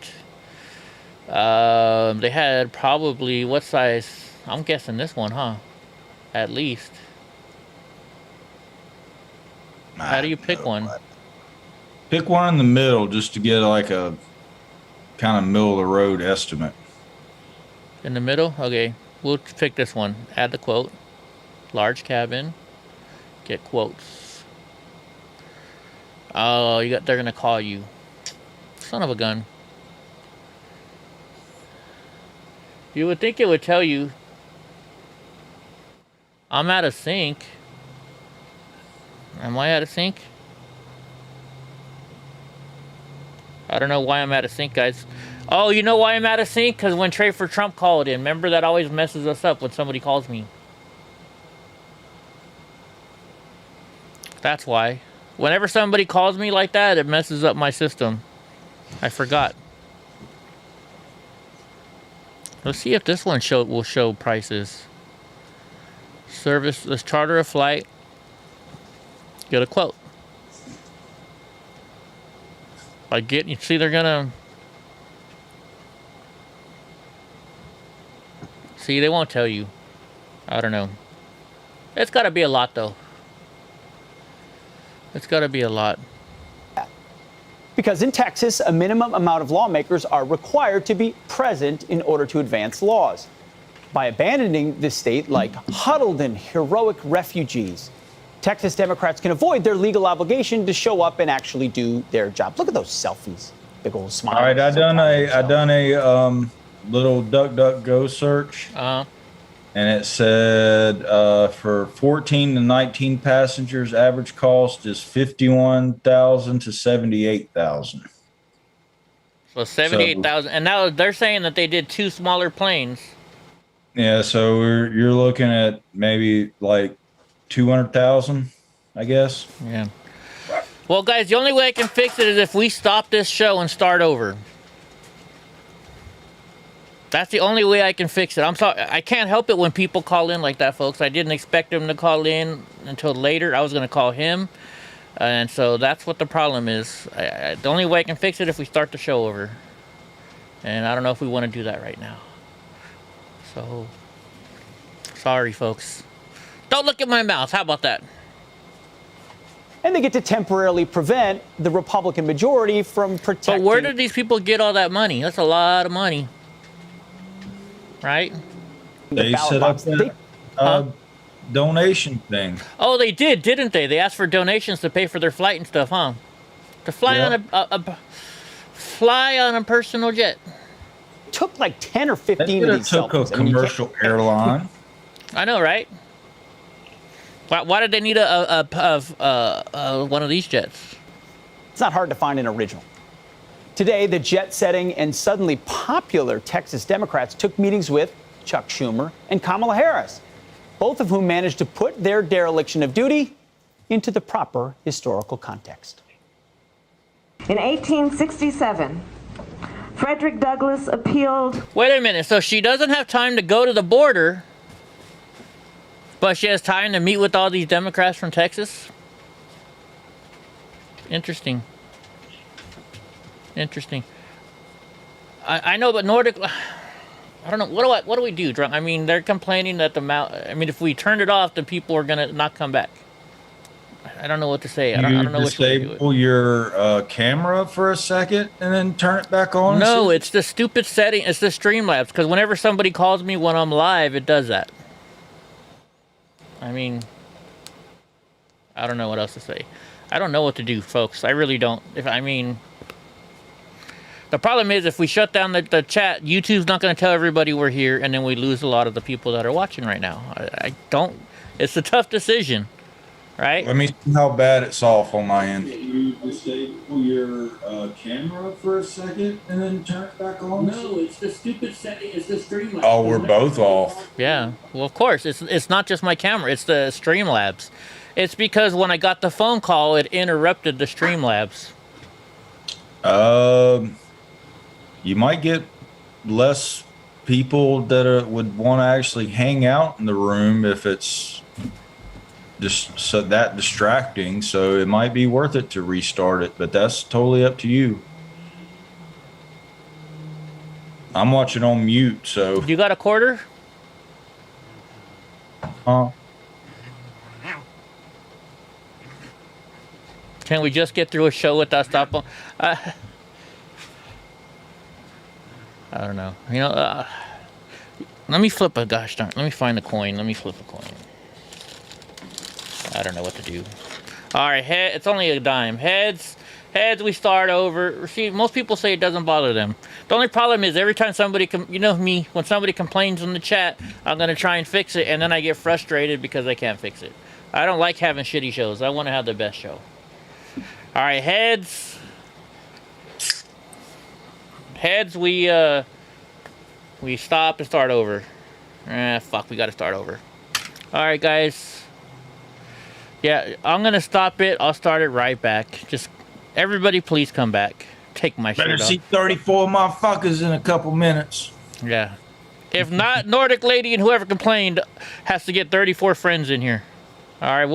They had probably, what size? I'm guessing this one, huh? At least. How do you pick one?
Pick one in the middle just to get like a kind of middle of the road estimate.
In the middle? Okay. We'll pick this one. Add the quote. Large cabin. Get quotes. Oh, they're gonna call you. Son of a gun. You would think it would tell you I'm out of sync. Am I out of sync? I don't know why I'm out of sync, guys. Oh, you know why I'm out of sync? Because when Trade for Trump called in, remember that always messes us up when somebody calls me. That's why. Whenever somebody calls me like that, it messes up my system. I forgot. Let's see if this one will show prices. Service, let's charter a flight. Get a quote. You see they're gonna... See, they won't tell you. I don't know. It's gotta be a lot though. It's gotta be a lot.
Because in Texas, a minimum amount of lawmakers are required to be present in order to advance laws. By abandoning this state like huddled and heroic refugees, Texas Democrats can avoid their legal obligation to show up and actually do their job. Look at those selfies. Big old smile.
All right, I done a little DuckDuckGo search. And it said for 14 to 19 passengers, average cost is $51,000 to $78,000.
So 78,000, and now they're saying that they did 2 smaller planes.
Yeah, so you're looking at maybe like 200,000, I guess.
Yeah. Well, guys, the only way I can fix it is if we stop this show and start over. That's the only way I can fix it. I'm sorry, I can't help it when people call in like that, folks. I didn't expect him to call in until later. I was going to call him, and so that's what the problem is. The only way I can fix it is if we start the show over, and I don't know if we want to do that right now. So, sorry, folks. Don't look at my mouth. How about that?
And they get to temporarily prevent the Republican majority from protecting.
But where did these people get all that money? That's a lot of money. Right?
They set up that donation thing.
Oh, they did, didn't they? They asked for donations to pay for their flight and stuff, huh? To fly on a personal jet.
Took like 10 or 15 of these
took a commercial airline.
I know, right? Why did they need one of these jets?
It's not hard to find an original. Today, the jet-setting and suddenly popular Texas Democrats took meetings with Chuck Schumer and Kamala Harris, both of whom managed to put their dereliction of duty into the proper historical context.
In 1867, Frederick Douglass appealed.
Wait a minute. So she doesn't have time to go to the border, but she has time to meet with all these Democrats from Texas? Interesting. Interesting. I know, but Nordic, I don't know. What do we do, Drunk? I mean, they're complaining that if we turned it off, then people are gonna not come back. I don't know what to say. I don't know which way to do it.
Disable your camera for a second and then turn it back on?
No, it's the stupid setting. It's the Streamlabs, because whenever somebody calls me when I'm live, it does that. I mean, I don't know what else to say. I don't know what to do, folks. I really don't. The problem is, if we shut down the chat, YouTube's not going to tell everybody we're here, and then we lose a lot of the people that are watching right now. It's a tough decision, right?
Let me see how bad it's off on my end. You disable your camera for a second and then turn it back on?
No, it's the stupid setting. It's the Streamlabs.
Oh, we're both off.
Yeah, well, of course. It's not just my camera. It's the Streamlabs. It's because when I got the phone call, it interrupted the Streamlabs.
You might get less people that would want to actually hang out in the room if it's just so that distracting. So it might be worth it to restart it, but that's totally up to you. I'm watching on mute, so.
You got a quarter? Can we just get through a show without stopping? I don't know. Let me flip a gosh darn. Let me find the coin. Let me flip a coin. I don't know what to do. All right, it's only a dime. Heads, we start over. See, most people say it doesn't bother them. The only problem is every time somebody, when somebody complains in the chat, I'm gonna try and fix it, and then I get frustrated because I can't fix it. I don't like having shitty shows. I want to have the best show. All right, heads. Heads, we stop and start over. Fuck, we gotta start over. Alright, guys. Yeah, I'm gonna stop it. I'll start it right back. Just, everybody please come back. Take my shirt off.
Better see 34 motherfuckers in a couple minutes.
Yeah. If not, Nordic Lady and whoever complained has to get 34 friends in here. Alright,